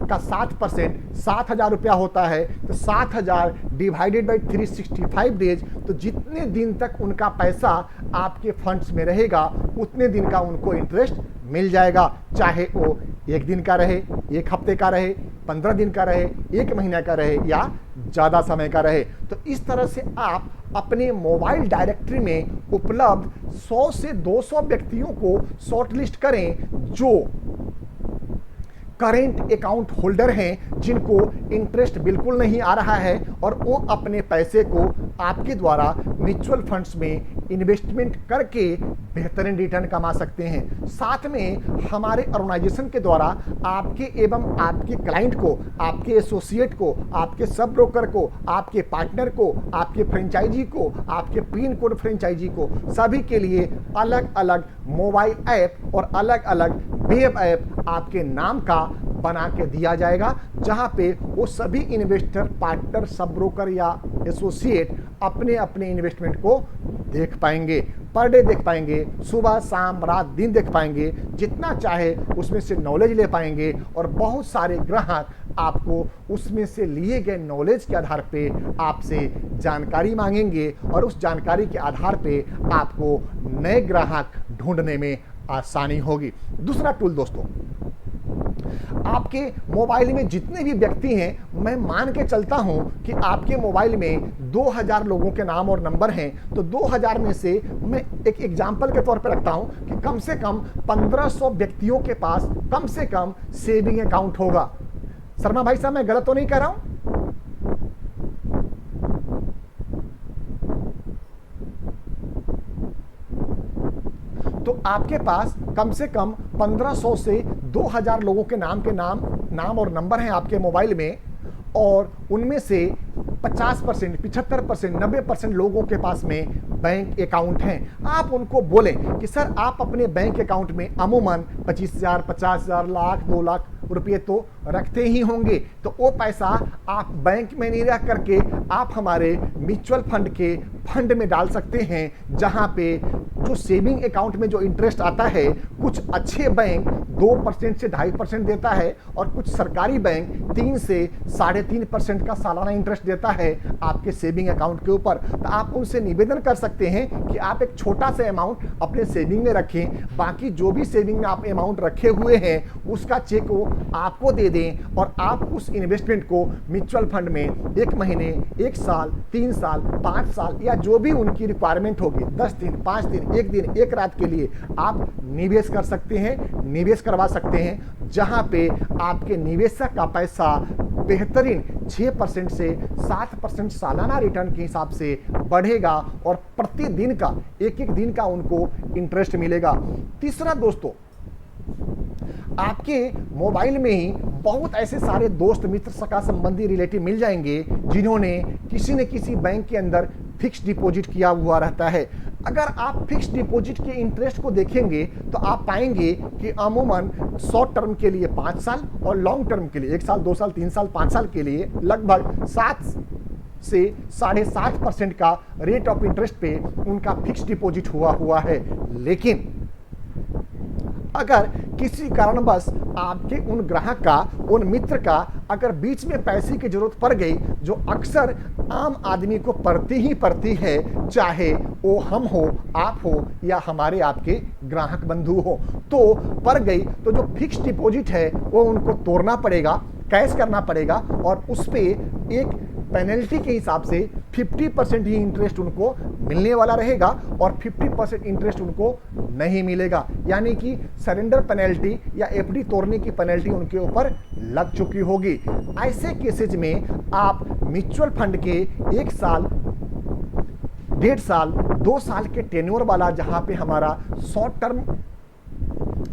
B: का 7% 7,000 रुपया होता है। तो 7,000 डिवाइडेड बाई 365 डेज, तो जितने दिन तक उनका पैसा आपके फंड्स में रहेगा उतने दिन का उनको इंटरेस्ट मिल जाएगा, चाहे वो 1 दिन का रहे, 1 हफ्ते का रहे, 15 दिन का रहे, 1 महीना का रहे, या ज़्यादा समय का रहे। तो इस तरह से आप अपने मोबाइल डायरेक्टरी में उपलब्ध 100 से 200 व्यक्तियों को शॉर्टलिस्ट करें जो करेंट अकाउंट होल्डर हैं, जिनको इंटरेस्ट बिल्कुल नहीं आ रहा है और वो अपने पैसे को आपके द्वारा म्यूचुअल फंड्स में इन्वेस्टमेंट करके बेहतरीन रिटर्न कमा सकते हैं। साथ में हमारे ऑर्गेनाइजेशन के द्वारा आपके एवं आपके क्लाइंट को, आपके एसोसिएट को, आपके सब ब्रोकर को, आपके पार्टनर को, आपके फ्रेंचाइजी को, आपके पिन कोड फ्रेंचाइजी को, सभी के लिए अलग अलग मोबाइल ऐप और अलग अलग वेब ऐप आपके नाम का बना के दिया जाएगा, जहां पे वो सभी इन्वेस्टर, पार्टनर, सब ब्रोकर या एसोसिएट अपने अपने इन्वेस्टमेंट को देख पाएंगे, पर डे देख पाएंगे, सुबह शाम रात दिन देख पाएंगे, जितना चाहे उसमें से नॉलेज ले पाएंगे। और बहुत सारे ग्राहक आपको उसमें से लिए गए नॉलेज के आधार पे आपसे जानकारी मांगेंगे और उस जानकारी के आधार पे आपको नए ग्राहक ढूंढने में आसानी होगी। दूसरा टूल दोस्तों, आपके मोबाइल में जितने भी व्यक्ति हैं, मैं मान के चलता हूं कि आपके मोबाइल में 2000 लोगों के नाम और नंबर हैं, तो 2000 में से मैं एक एग्जाम्पल के तौर पर रखता हूं कि कम से कम 1500 व्यक्तियों के पास कम से कम सेविंग अकाउंट होगा। शर्मा भाई साहब, मैं गलत तो नहीं कह रहा हूं? तो आपके पास कम से कम 1500 से 2000 लोगों के नाम और नंबर हैं आपके मोबाइल में, और उनमें से 50%, 75%, 90% लोगों के पास में बैंक अकाउंट हैं। आप उनको बोलें कि सर आप अपने बैंक अकाउंट में अमूमन 25,000, 50,000, लाख, 2 लाख रुपये तो रखते ही होंगे, तो वो पैसा आप बैंक में नहीं रख करके आप हमारे म्यूचुअल फंड के फंड में डाल सकते हैं, जहां पे जो सेविंग अकाउंट में जो इंटरेस्ट आता है, कुछ अच्छे बैंक 2% से 2.5% देता है और कुछ सरकारी बैंक 3 से 3.5% का सालाना इंटरेस्ट देता है आपके सेविंग अकाउंट के ऊपर। तो आप उनसे निवेदन कर सकते हैं कि आप एक छोटा सा अमाउंट अपने सेविंग में रखें, बाकी जो भी सेविंग में आप अमाउंट रखे हुए हैं उसका चेक वो आपको दे दें, और आप उस इन्वेस्टमेंट को म्यूचुअल फंड में 1 महीने, 1 साल, 3 साल, 5 साल या जो भी उनकी रिक्वायरमेंट होगी, 10 दिन, 5 दिन, 1 दिन, 1 रात के लिए आप निवेश कर सकते हैं, निवेश करवा सकते हैं, जहां पे आपके निवेशक का पैसा बेहतरीन 6% से 7% सालाना रिटर्न के हिसाब से बढ़ेगा और प्रतिदिन का एक दिन का उनको इंटरेस्ट मिलेगा। तीसरा दोस्तों, आपके मोबाइल में ही बहुत ऐसे सारे दोस्त, मित्र, सगा संबंधी, रिलेटिव मिल जाएंगे जिन्होंने किसी न किसी बैंक के अंदर फिक्स डिपॉजिट किया हुआ रहता है। अगर आप फिक्स डिपॉजिट के इंटरेस्ट को देखेंगे तो आप पाएंगे कि अमूमन शॉर्ट टर्म के लिए 5 साल और लॉन्ग टर्म के लिए 1 साल, 2 साल, 3 साल, 5 साल के लिए लगभग 7 से 7.5% का रेट ऑफ इंटरेस्ट पे उनका फिक्स डिपॉजिट हुआ है। लेकिन अगर किसी कारणवश आपके उन ग्राहक का, उन मित्र का अगर बीच में पैसे की जरूरत पड़ गई, जो अक्सर आम आदमी को पड़ती है, चाहे वो हम हो, आप हो या हमारे आपके ग्राहक बंधु हो, तो पड़ गई, तो जो फिक्स डिपॉजिट है वो उनको तोड़ना पड़ेगा, कैश करना पड़ेगा और उस पे एक पेनल्टी के हिसाब से 50% ही इंटरेस्ट उनको मिलने वाला रहेगा और 50% इंटरेस्ट उनको नहीं मिलेगा, यानी कि सरेंडर पेनल्टी या एफडी तोड़ने की पेनल्टी उनके ऊपर लग चुकी होगी। ऐसे केसेज में आप म्यूचुअल फंड के 1 साल, 1.5 साल, 2 साल के टेन्योर वाला, जहां पे हमारा शॉर्ट टर्म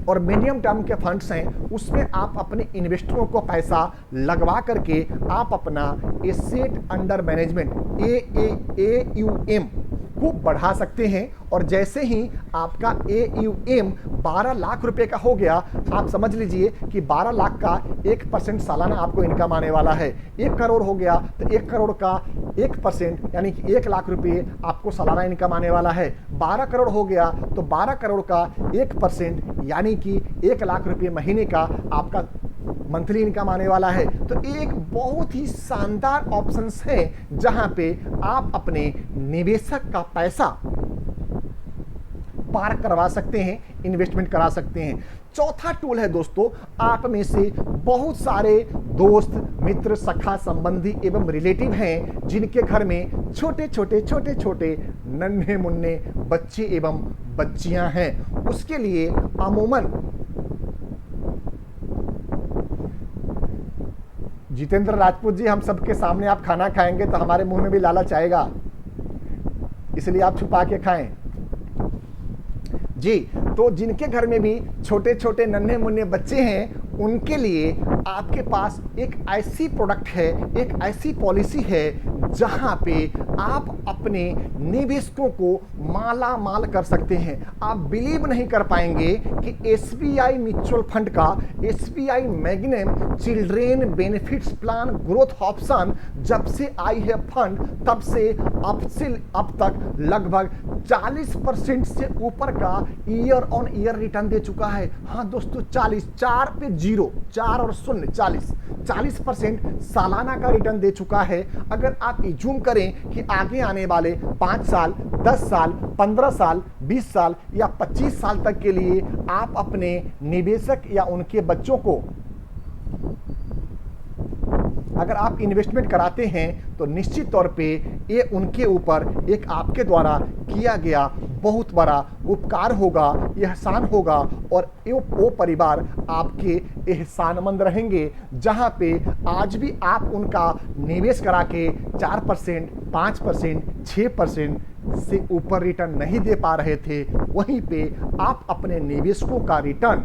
B: और मीडियम टर्म के फंड्स हैं, उसमें आप अपने इन्वेस्टरों को पैसा लगवा करके आप अपना एसेट अंडर मैनेजमेंट AUM को बढ़ा सकते हैं। और जैसे ही आपका AUM 12 लाख रुपए का हो गया, आप समझ लीजिए कि 12 लाख का 1% सालाना आपको इनकम आने वाला है। 1 करोड़ हो गया तो 1 करोड़ का 1% यानी कि 1 लाख रुपए आपको सालाना इनकम आने वाला है। 12 करोड़ हो गया तो 12 करोड़ का 1% यानी कि 1 लाख रुपए महीने का आपका मंथली इनकम आने वाला है। तो एक बहुत ही शानदार ऑप्शंस है जहां पे आप अपने निवेशक का पैसा पार्क करवा सकते हैं, इन्वेस्टमेंट करा सकते हैं। चौथा टूल है दोस्तों, आप में से बहुत सारे दोस्त, मित्र, सखा, संबंधी एवं रिलेटिव हैं जिनके घर में छोटे छोटे नन्हे मुन्ने बच्चे एवं बच्चियां हैं। उसके लिए अमूमन जितेंद्र राजपूत जी, हम सबके सामने आप खाना खाएंगे तो हमारे मुंह में भी लालच आएगा, इसलिए आप छुपा के खाएं जी। तो जिनके घर में भी छोटे छोटे नन्हे मुन्ने बच्चे हैं, उनके लिए आपके पास एक ऐसी प्रोडक्ट है, एक ऐसी पॉलिसी है जहां पे आप अपने निवेशकों को माला माल कर सकते हैं। आप बिलीव नहीं कर पाएंगे कि SBI म्यूचुअल फंड का SBI magnum children benefits plan growth option जब से आई है फंड, तब से अब तक लगभग 40% से ऊपर का ईयर ऑन ईयर रिटर्न दे चुका है। हाँ दोस्तों, 40, 4 पे 0, 4 और 0, 40% सालाना का रिटर्न दे चुका है। अगर आप इज्यूम करें कि आगे आने वाले 5 साल, 10 साल, 15 साल, 20 साल या 25 साल तक के लिए आप अपने निवेशक या उनके बच्चों को अगर आप इन्वेस्टमेंट कराते हैं तो निश्चित तौर पे ये उनके ऊपर एक आपके द्वारा किया गया बहुत बड़ा उपकार होगा, एहसान होगा, और वो परिवार आपके एहसानमंद रहेंगे। जहां पे आज भी आप उनका निवेश करा के 4%, 5%, 6% से ऊपर रिटर्न नहीं दे पा रहे थे, वहीं पे आप अपने निवेशकों का रिटर्न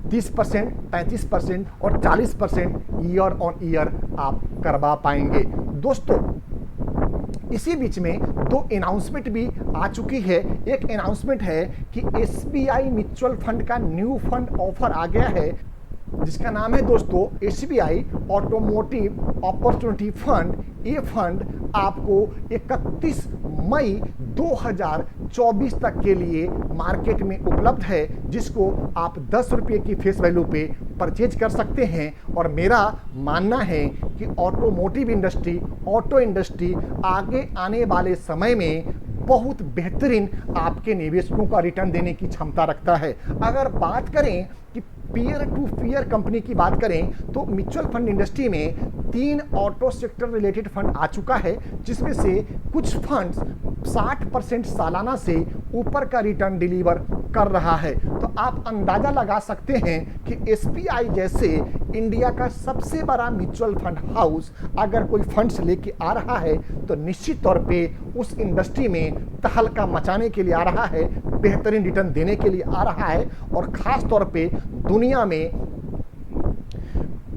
B: 30%, 35% और 40% ईयर ऑन ईयर आप करवा पाएंगे। दोस्तों, इसी बीच में 2 अनाउंसमेंट भी आ चुकी है। एक अनाउंसमेंट है कि SBI म्यूचुअल फंड का न्यू फंड ऑफर आ गया है, जिसका नाम है दोस्तों SBI ऑटोमोटिव अपॉर्चुनिटी फंड। ये फंड आपको 31 मई 2024 तक के लिए मार्केट में उपलब्ध है, जिसको आप 10 रुपये की फेस वैल्यू पे परचेज कर सकते हैं। और मेरा मानना है कि ऑटोमोटिव इंडस्ट्री, ऑटो इंडस्ट्री आगे आने वाले समय में बहुत बेहतरीन आपके निवेशकों का रिटर्न देने की क्षमता रखता है। अगर बात करें कि पीयर टू पीयर कंपनी की बात करें तो म्यूचुअल फंड इंडस्ट्री में 3 ऑटो सेक्टर रिलेटेड फंड आ चुका है, जिसमें से कुछ फंड्स 60% सालाना से ऊपर का रिटर्न डिलीवर कर रहा है। तो आप अंदाजा लगा सकते हैं कि SBI जैसे इंडिया का सबसे बड़ा म्यूचुअल फंड हाउस अगर कोई फंड्स लेके आ रहा है तो निश्चित तौर पे उस इंडस्ट्री में तहलका मचाने के लिए आ रहा है, बेहतरीन रिटर्न देने के लिए आ रहा है। और खास तौर पे दुनिया में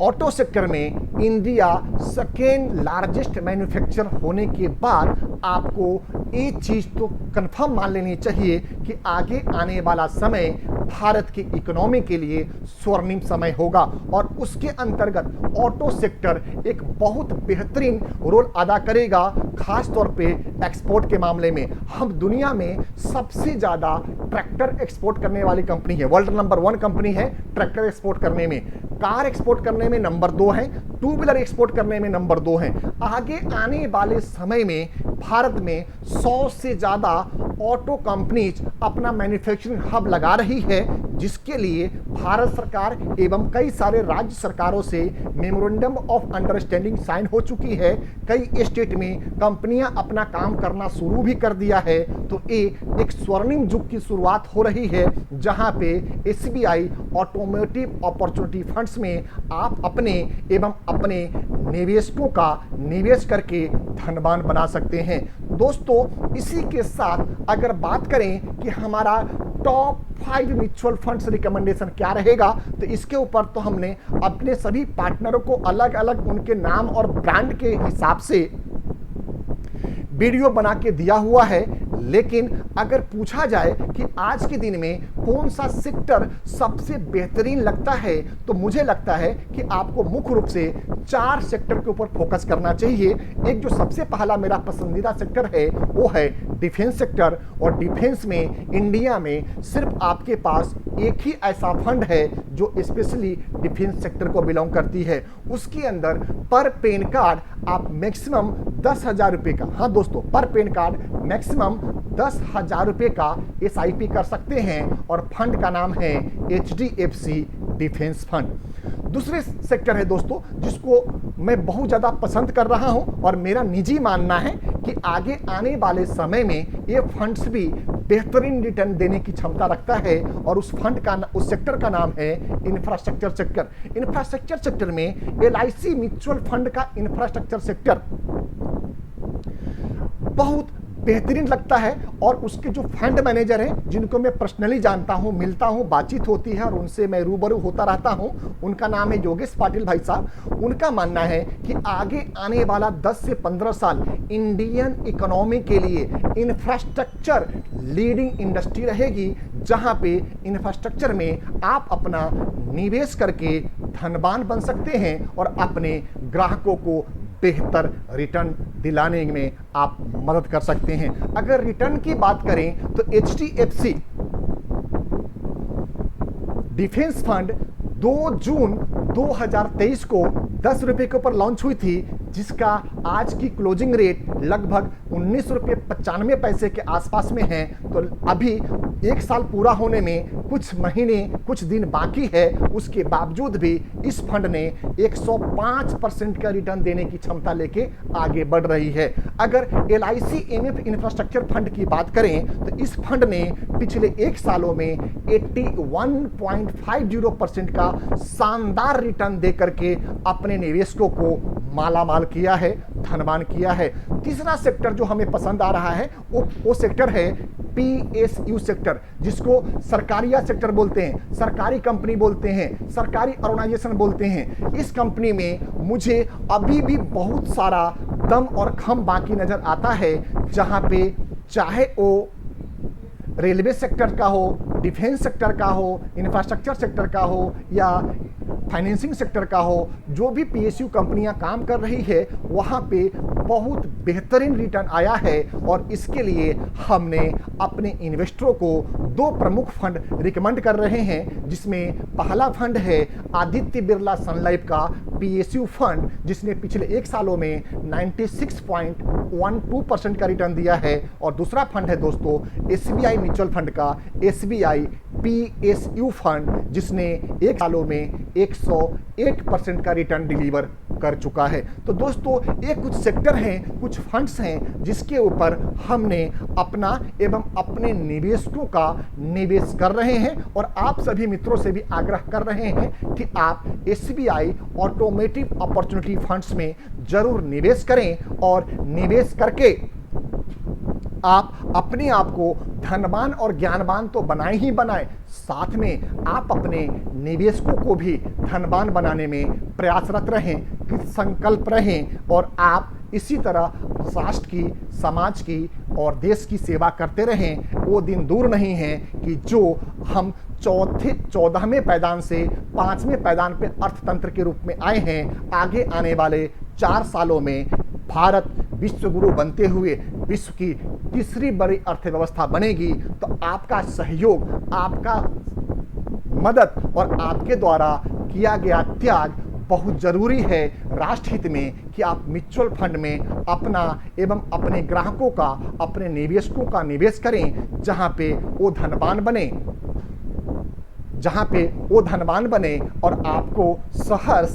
B: ऑटो सेक्टर में इंडिया सेकेंड लार्जेस्ट मैन्युफैक्चर होने के बाद आपको एक चीज़ तो कंफर्म मान लेनी चाहिए कि आगे आने वाला समय भारत की इकोनॉमी के लिए स्वर्णिम समय होगा, और उसके अंतर्गत ऑटो सेक्टर एक बहुत बेहतरीन रोल अदा करेगा, खास तौर पे एक्सपोर्ट के मामले में। हम दुनिया में सबसे ज़्यादा ट्रैक्टर एक्सपोर्ट करने वाली कंपनी है, वर्ल्ड नंबर 1 कंपनी है ट्रैक्टर एक्सपोर्ट करने में। कार एक्सपोर्ट करने में नंबर 2 है, 2 व्हीलर एक्सपोर्ट करने में नंबर 2 है। आगे आने वाले समय में भारत में 100 से ज़्यादा ऑटो कंपनीज अपना मैन्युफैक्चरिंग हब लगा रही है, जिसके लिए भारत सरकार एवं कई सारे राज्य सरकारों से मेमोरेंडम ऑफ अंडरस्टैंडिंग साइन हो चुकी है। कई स्टेट में कंपनियां अपना काम करना शुरू भी कर दिया है। तो ये एक स्वर्णिम युग की शुरुआत हो रही है, जहां पे एसबीआई ऑटोमोटिव अपॉर्चुनिटी फंड्स में आप अपने एवं अपने निवेशकों का निवेश करके धनवान बना सकते हैं। दोस्तों, इसी के साथ अगर बात करें कि हमारा टॉप 5 म्यूचुअल फंड्स रिकमेंडेशन क्या रहेगा, तो इसके ऊपर तो हमने अपने सभी पार्टनरों को अलग अलग उनके नाम और ब्रांड के हिसाब से वीडियो बना के दिया हुआ है। लेकिन अगर पूछा जाए कि आज के दिन में कौन सा सेक्टर सबसे बेहतरीन लगता है, तो मुझे लगता है कि आपको मुख्य रूप से 4 सेक्टर के ऊपर फोकस करना चाहिए। एक जो सबसे पहला मेरा पसंदीदा सेक्टर है वो है डिफेंस सेक्टर। और डिफेंस में इंडिया में सिर्फ आपके पास एक ही ऐसा फंड है जो स्पेशली डिफेंस सेक्टर को बिलोंग करती है। उसके अंदर पर पेन कार्ड आप मैक्सिमम 10,000 रुपये का, हाँ दोस्तों, पर पेन कार्ड मैक्सिमम 10,000 रुपये का SIP कर सकते हैं और फंड का नाम है HDFC डिफेंस फंड। दूसरे सेक्टर है दोस्तों जिसको मैं बहुत ज़्यादा पसंद कर रहा हूं और मेरा निजी मानना है कि आगे आने वाले समय में ये फंड्स भी बेहतरीन रिटर्न देने की क्षमता रखता है, और उस सेक्टर का नाम है इंफ्रास्ट्रक्चर सेक्टर। इंफ्रास्ट्रक्चर सेक्टर में LIC म्यूचुअल फंड का इंफ्रास्ट्रक्चर सेक्टर बहुत बेहतरीन लगता है। और उसके जो फंड मैनेजर हैं, जिनको मैं पर्सनली जानता हूं, मिलता हूं, बातचीत होती है और उनसे मैं रूबरू होता रहता हूं, उनका नाम है योगेश पाटिल भाई साहब। उनका मानना है कि आगे आने वाला 10 से 15 साल इंडियन इकोनॉमी के लिए इंफ्रास्ट्रक्चर लीडिंग इंडस्ट्री रहेगी, जहां पे इंफ्रास्ट्रक्चर में आप अपना निवेश करके धनवान बन सकते हैं और अपने ग्राहकों को बेहतर रिटर्न दिलाने में आप मदद कर सकते हैं। अगर रिटर्न की बात करें तो HDFC डिफेंस फंड 2 जून 2023 को 10 रुपये के ऊपर लॉन्च हुई थी, जिसका आज की क्लोजिंग रेट लगभग 19 रुपये 95 पैसे के आसपास में है। तो अभी 1 साल पूरा होने में कुछ महीने कुछ दिन बाकी है, उसके बावजूद भी इस फंड ने 105% का रिटर्न देने की क्षमता लेके आगे बढ़ रही है। अगर LIC MF इंफ्रास्ट्रक्चर फंड की बात करें तो इस फंड ने पिछले 1 सालों में 81.50% का शानदार रिटर्न दे करके अपने निवेशकों को मालामाल किया है, धनवान किया है। तीसरा सेक्टर जो हमें पसंद आ रहा है वो सेक्टर है PSU सेक्टर, जिसको सरकारिया सेक्टर बोलते हैं, सरकारी कंपनी बोलते हैं, सरकारी ऑर्गेनाइजेशन बोलते हैं। इस कंपनी में मुझे अभी भी बहुत सारा दम और खम बाकी नजर आता है, जहां पे चाहे वो रेलवे सेक्टर का हो, डिफेंस सेक्टर का हो, इंफ्रास्ट्रक्चर सेक्टर का हो या फाइनेंसिंग सेक्टर का हो, जो भी PSU कंपनियां काम कर रही है वहां पे बहुत बेहतरीन रिटर्न आया है। और इसके लिए हमने अपने इन्वेस्टरों को 2 प्रमुख फंड रिकमेंड कर रहे हैं, जिसमें पहला फंड है आदित्य बिरला सन लाइफ का PSU फंड, जिसने पिछले 1 सालों में 96.12% का रिटर्न दिया है। और दूसरा फंड है दोस्तों SBI म्यूचुअल फंड का SBI PSU फंड, जिसने 1 सालों में 101% का रिटर्न डिलीवर कर चुका है। तो दोस्तों, ये कुछ सेक्टर हैं, कुछ फंड्स हैं जिसके ऊपर हमने अपना एवं अपने निवेशकों का निवेश कर रहे हैं। और आप सभी मित्रों से भी आग्रह कर रहे हैं कि आप SBI ऑटोमेटिव अपॉर्चुनिटी फंड्स में जरूर निवेश करें, और निवेश करके आप अपने आप को धनवान और ज्ञानवान तो बनाए ही बनाए, साथ में आप अपने निवेशकों को भी धनवान बनाने में प्रयासरत रहें, कृत संकल्प रहें। और आप इसी तरह राष्ट्र की, समाज की और देश की सेवा करते रहें। वो दिन दूर नहीं है कि जो हम 14वें पैदान से 5वें पैदान पे अर्थतंत्र के रूप में आए हैं, आगे आने वाले 4 सालों में भारत विश्व गुरु बनते हुए विश्व की तीसरी बड़ी अर्थव्यवस्था बनेगी। तो आपका सहयोग, आपका मदद और आपके द्वारा किया गया त्याग बहुत जरूरी है राष्ट्र हित में कि आप म्यूचुअल फंड में अपना एवं अपने ग्राहकों का, अपने निवेशकों का निवेश करें, जहां पे वो धनवान बने और आपको सहर्ष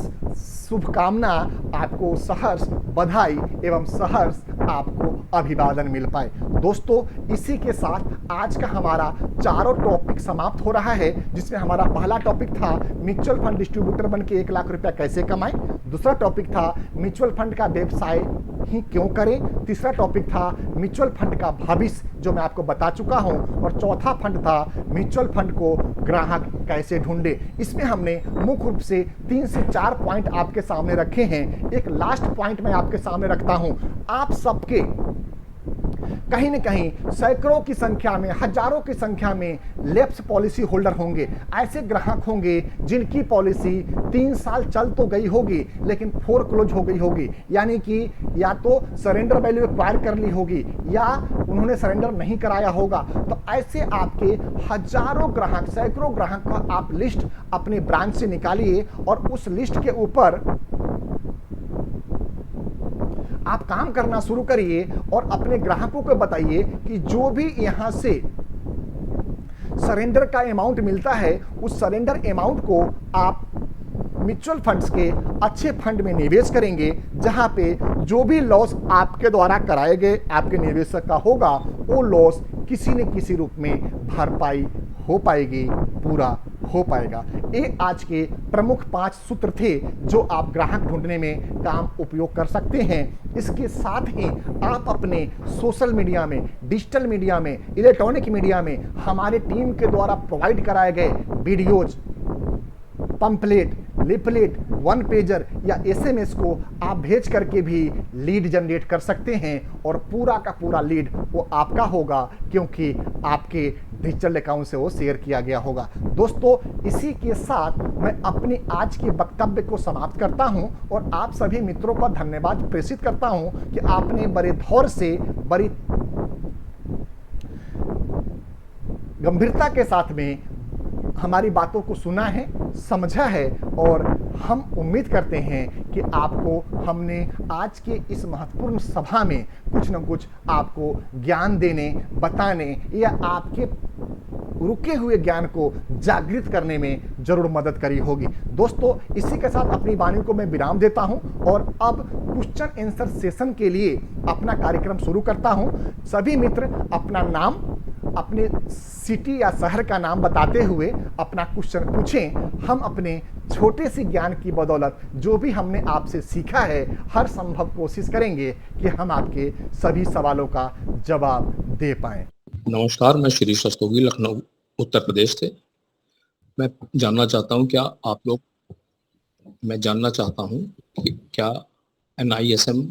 B: शुभकामना, आपको सहर्ष बधाई एवं सहर्ष आपको अभिवादन मिल पाए। दोस्तों, इसी के साथ आज का हमारा चारों टॉपिक समाप्त हो रहा है, जिसमें हमारा पहला टॉपिक था म्यूचुअल फंड डिस्ट्रीब्यूटर बन के 1 लाख रुपया कैसे कमाएं। दूसरा टॉपिक था म्यूचुअल फंड का व्यवसाय ही क्यों करें। तीसरा टॉपिक था म्यूचुअल फंड का भविष्य, जो मैं आपको बता चुका हूं। और चौथा फंड था म्यूचुअल फंड को ग्राहक कैसे ढूंढे। इसमें हमने मुख्य रूप से 3 से 4 पॉइंट आपके सामने रखे हैं। एक लास्ट पॉइंट मैं आपके सामने रखता हूं। आप सबके कहीं न कहीं सैकड़ों की संख्या में, हजारों की संख्या में लैप्स पॉलिसी होल्डर होंगे। ऐसे ग्राहक होंगे जिनकी पॉलिसी 3 साल चल तो गई होगी लेकिन फोरक्लोज हो गई होगी, यानी कि या तो सरेंडर वैल्यू एक्वायर कर ली होगी या उन्होंने सरेंडर नहीं कराया होगा। तो ऐसे आपके हजारों ग्राहक, सैकड़ों ग्राहक का आप लिस्ट अपने ब्रांच से निकालिए और उस लिस्ट के ऊपर आप काम करना शुरू करिए और अपने ग्राहकों को बताइए कि जो भी यहां से सरेंडर का अमाउंट मिलता है, उस सरेंडर अमाउंट को आप म्यूचुअल फंड्स के अच्छे फंड में निवेश करेंगे, जहां पे जो भी लॉस आपके द्वारा कराए गए आपके निवेशक का होगा, वो लॉस किसी न किसी रूप में भरपाई हो पाएगी, पूरा हो पाएगा। ये आज के प्रमुख 5 सूत्र थे जो आप ग्राहक ढूंढने में काम उपयोग कर सकते हैं। इसके साथ ही आप अपने सोशल मीडिया में, डिजिटल मीडिया में, इलेक्ट्रॉनिक मीडिया में हमारे टीम के द्वारा प्रोवाइड कराए गए वीडियोज, पंपलेट, लिफलेट, 1 पेजर या एसएमएस को आप भेज करके भी लीड जनरेट कर सकते हैं और पूरा का पूरा लीड वो आपका होगा, क्योंकि आपके डिजिटल अकाउंट से वो शेयर किया गया होगा। दोस्तों, इसी के साथ मैं अपनी आज के वक्तव्य को समाप्त करता हूं और आप सभी मित्रों का धन्यवाद प्रेषित करता हूं कि आपने बड़े धौर से, बड़ी गंभीरता के साथ में हमारी बातों को सुना है, समझा है और हम उम्मीद करते हैं कि आपको हमने आज के इस महत्वपूर्ण सभा में कुछ न कुछ आपको ज्ञान देने, बताने या आपके रुके हुए ज्ञान को जागृत करने में जरूर मदद करी होगी। दोस्तों, इसी के साथ अपनी वाणी को मैं विराम देता हूं और अब क्वेश्चन आंसर सेशन के लिए अपना कार्यक्रम शुरू करता हूं। सभी मित्र अपना नाम, अपने सिटी या शहर का नाम बताते हुए अपना क्वेश्चन पूछें। हम अपने छोटे से ज्ञान की बदौलत जो भी हमने आपसे सीखा है, हर संभव कोशिश करेंगे कि हम आपके सभी सवालों का जवाब दे पाएं।
C: नमस्कार, मैं शिरीष रस्तोगी, लखनऊ उत्तर प्रदेश से। मैं जानना चाहता हूं कि क्या NISM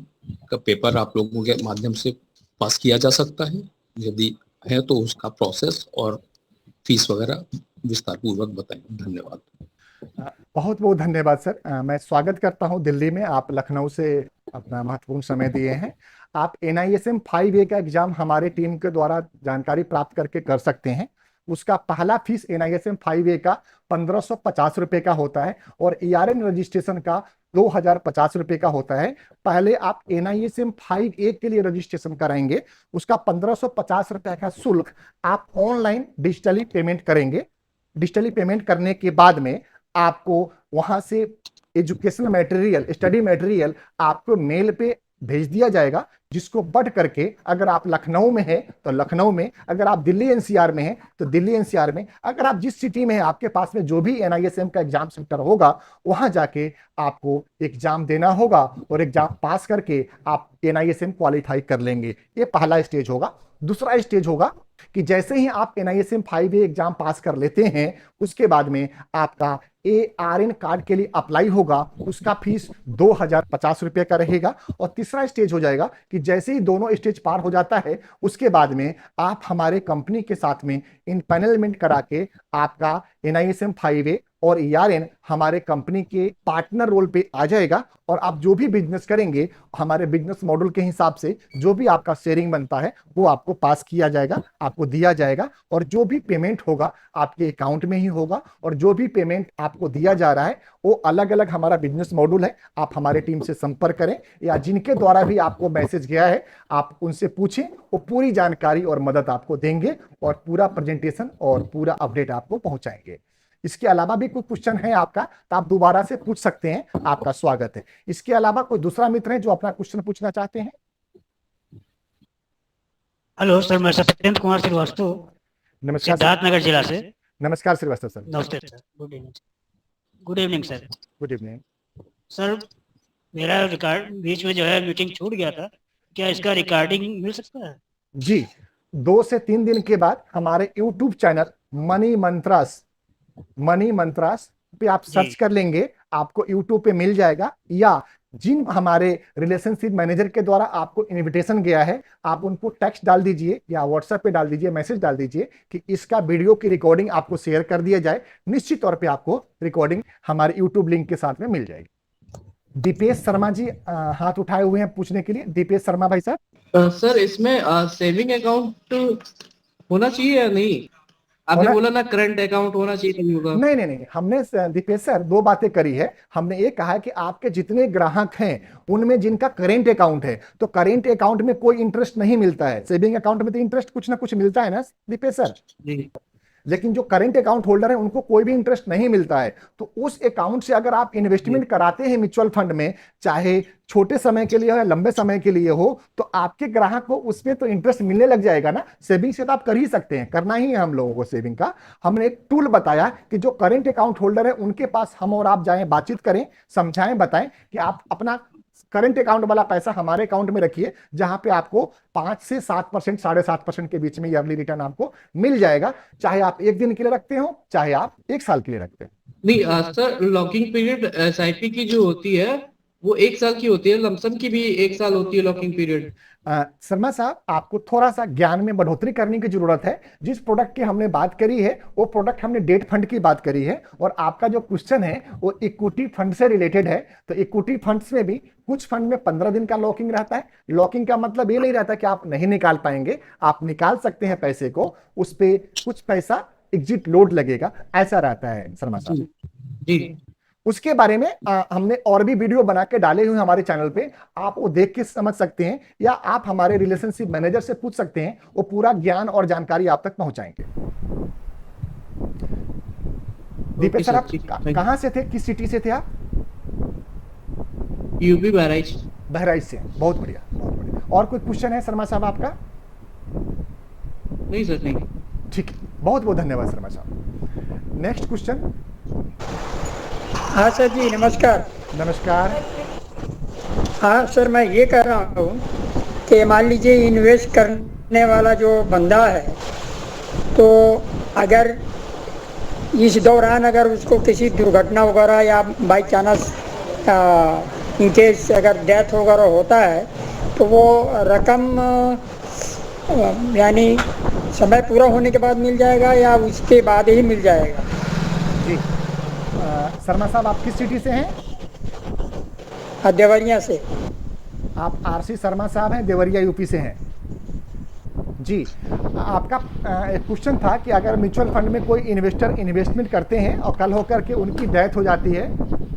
C: का पेपर आप लोगों के माध्यम से पास किया जा सकता है? यदि है तो उसका प्रोसेस और फीस वगैरह विस्तार पूर्वक बताएं। धन्यवाद।
B: बहुत बहुत धन्यवाद सर। मैं स्वागत करता हूं दिल्ली में। आप लखनऊ से अपना महत्वपूर्ण समय दिए हैं। आप NISM 5A का एग्जाम हमारे टीम के द्वारा जानकारी प्राप्त करके कर सकते हैं। उसका पहला फीस NISM 5A का 1550 रुपए का होता है और ERN रजिस्ट्रेशन का 2050 रुपए का होता है। पहले आप NISM 5A के लिए रजिस्ट्रेशन कराएंगे, उसका 1550 रुपए का शुल्क आप ऑनलाइन डिजिटली पेमेंट करेंगे। डिजिटली पेमेंट करने के बाद में आपको वहां से एजुकेशनल मटेरियल, स्टडी मटेरियल आपको मेल पे भेज दिया जाएगा, जिसको बढ़ करके अगर आप लखनऊ में हैं तो लखनऊ में, अगर आप दिल्ली NCR में हैं तो दिल्ली NCR में, अगर आप जिस सिटी में हैं आपके पास में जो भी NISM का एग्जाम सेंटर होगा वहां जाके आपको एग्जाम देना होगा और एग्जाम पास करके आप NISM क्वालिफाई कर लेंगे। ये पहला स्टेज होगा। दूसरा स्टेज होगा कि जैसे ही आप NISM 5A एग्जाम पास कर लेते हैं, उसके बाद में आपका ARN कार्ड के लिए अप्लाई होगा, उसका फीस 2050 रुपये का रहेगा। और तीसरा स्टेज हो जाएगा कि जैसे ही दोनों स्टेज पार हो जाता है, उसके बाद में आप हमारे कंपनी के साथ में इनपैनलमेंट करा के आपका NISM 5A और ERN हमारे कंपनी के पार्टनर रोल पे आ जाएगा और आप जो भी बिजनेस करेंगे हमारे बिजनेस मॉडल के हिसाब से जो भी आपका शेयरिंग बनता है वो आपको पास किया जाएगा, आपको दिया जाएगा और जो भी पेमेंट होगा आपके अकाउंट में ही होगा और जो भी पेमेंट आपको दिया जा रहा है वो अलग अलग हमारा बिजनेस मॉडल है। आप हमारे टीम से संपर्क करें या जिनके द्वारा भी आपको मैसेज गया है आप उनसे पूछें, वो पूरी जानकारी और मदद आपको देंगे और पूरा प्रेजेंटेशन और पूरा अपडेट आपको पहुंचाएंगे। इसके अलावा भी कोई क्वेश्चन है आपका तो आप दोबारा से पूछ सकते हैं, आपका स्वागत है। इसके अलावा कोई दूसरा मित्र है जो अपना क्वेश्चन पूछना चाहते हैं?
D: हेलो सर, मैं सत्येंद्र कुमार श्रीवास्तव,
B: नमस्कार सर।
D: सिद्धार्थनगर जिला से।
B: नमस्कार श्रीवास्तव सर।
D: नमस्ते sir, good evening. Good evening sir.
B: Good evening
D: sir, मेरा रिकॉर्ड बीच में जो है मीटिंग छूट गया था, क्या इसका रिकॉर्डिंग मिल सकता है?
B: जी, 2 से 3 दिन के बाद हमारे यूट्यूब चैनल मनी मंत्रास पे आप सर्च कर लेंगे, आपको यूट्यूब पे मिल जाएगा। या जिन हमारे रिलेशनशिप मैनेजर के द्वारा आपको इनविटेशन गया है आप उनको टेक्स्ट डाल दीजिए या व्हाट्सएप पे डाल दीजिए, मैसेज डाल दीजिए कि इसका वीडियो की रिकॉर्डिंग आपको शेयर कर दिया जाए। निश्चित तौर पे आपको रिकॉर्डिंग हमारे यूट्यूब लिंक के साथ में मिल जाएगी। दीपेश शर्मा जी हाथ उठाए हुए हैं पूछने के लिए। दीपेश शर्मा भाई साहब।
E: सर, इसमें सेविंग अकाउंट होना चाहिए या नहीं? आपने बोला ना करंट अकाउंट होना चाहिए, नहीं होगा?
B: नहीं, हमने दीपेश सर 2 बातें करी है। हमने ये कहा कि आपके जितने ग्राहक हैं उनमें जिनका करेंट अकाउंट है तो करेंट अकाउंट में कोई इंटरेस्ट नहीं मिलता है, सेविंग अकाउंट में तो इंटरेस्ट कुछ ना कुछ मिलता है ना दीपेश सर
E: जी।
B: लेकिन जो करेंट अकाउंट होल्डर है उनको कोई भी इंटरेस्ट नहीं मिलता है। तो उस अकाउंट से अगर आप इन्वेस्टमेंट कराते हैं म्यूचुअल फंड में, चाहे छोटे समय के लिए हो या लंबे समय के लिए हो, तो आपके ग्राहक को उसमें तो इंटरेस्ट मिलने लग जाएगा ना। सेविंग से तो आप कर ही सकते हैं, करना ही है हम लोगों को सेविंग का। हमने एक टूल बताया कि जो करेंट अकाउंट होल्डर है उनके पास हम और आप जाएं, बातचीत करें, समझाएं, बताएं कि आप अपना करंट अकाउंट वाला पैसा हमारे अकाउंट में रखिए जहां पे आपको 5 से 7%, 7.5% के बीच में ईयरली रिटर्न आपको मिल जाएगा, चाहे आप 1 दिन के लिए रखते हो चाहे आप 1 साल के लिए रखते हो।
E: नहीं सर, लॉकिंग पीरियड SIP की जो होती है वो 1 साल की होती है, लमसम की भी 1 साल होती है लॉकिंग पीरियड।
B: शर्मा साहब, आपको थोड़ा सा ज्ञान में बढ़ोतरी करने की जरूरत है। जिस प्रोडक्ट की हमने बात करी है वो प्रोडक्ट हमने डेट फंड की बात करी है और आपका जो क्वेश्चन है वो इक्विटी फंड से रिलेटेड है। तो इक्विटी फंड्स में भी कुछ फंड में 15 दिन का लॉकिंग रहता है। लॉकिंग का मतलब ये नहीं रहता कि आप नहीं निकाल पाएंगे, आप निकाल सकते हैं पैसे को, उस पे कुछ पैसा एग्जिट लोड लगेगा, ऐसा रहता है शर्मा साहब
E: जी।
B: उसके बारे में हमने और भी वीडियो बना के डाले हुए हमारे चैनल पे, आप वो देख के समझ सकते हैं या आप हमारे रिलेशनशिप मैनेजर से पूछ सकते हैं, वो पूरा ज्ञान और जानकारी आप तक पहुंचाएंगे। दीपेश सर, आप कहां से थे, किस सिटी से थे आप?
E: यूपी बहराइच।
B: बहराइच से। बहुत बढ़िया, बहुत बढ़िया। और कोई क्वेश्चन है शर्मा साहब आपका?
E: नहीं सर, नहीं।
B: ठीक है, बहुत बहुत धन्यवाद शर्मा साहब। Next question.
F: हाँ सर जी, नमस्कार।
B: नमस्कार।
F: हाँ सर, मैं ये कह रहा हूँ कि मान लीजिए इन्वेस्ट करने वाला जो बंदा है तो अगर इस दौरान अगर उसको किसी दुर्घटना वगैरह या बाई चांस इनकेस अगर डेथ वगैरह होता है तो वो रकम यानी समय पूरा होने के बाद मिल जाएगा या उसके बाद ही मिल जाएगा?
B: जी शर्मा साहब, आप किस सिटी से हैं?
F: देवरिया से।
B: आप RC शर्मा साहब हैं, देवरिया यूपी से हैं जी। आपका एक क्वेश्चन था कि अगर म्यूचुअल फंड में कोई इन्वेस्टर इन्वेस्टमेंट करते हैं और कल होकर के उनकी डेथ हो जाती है,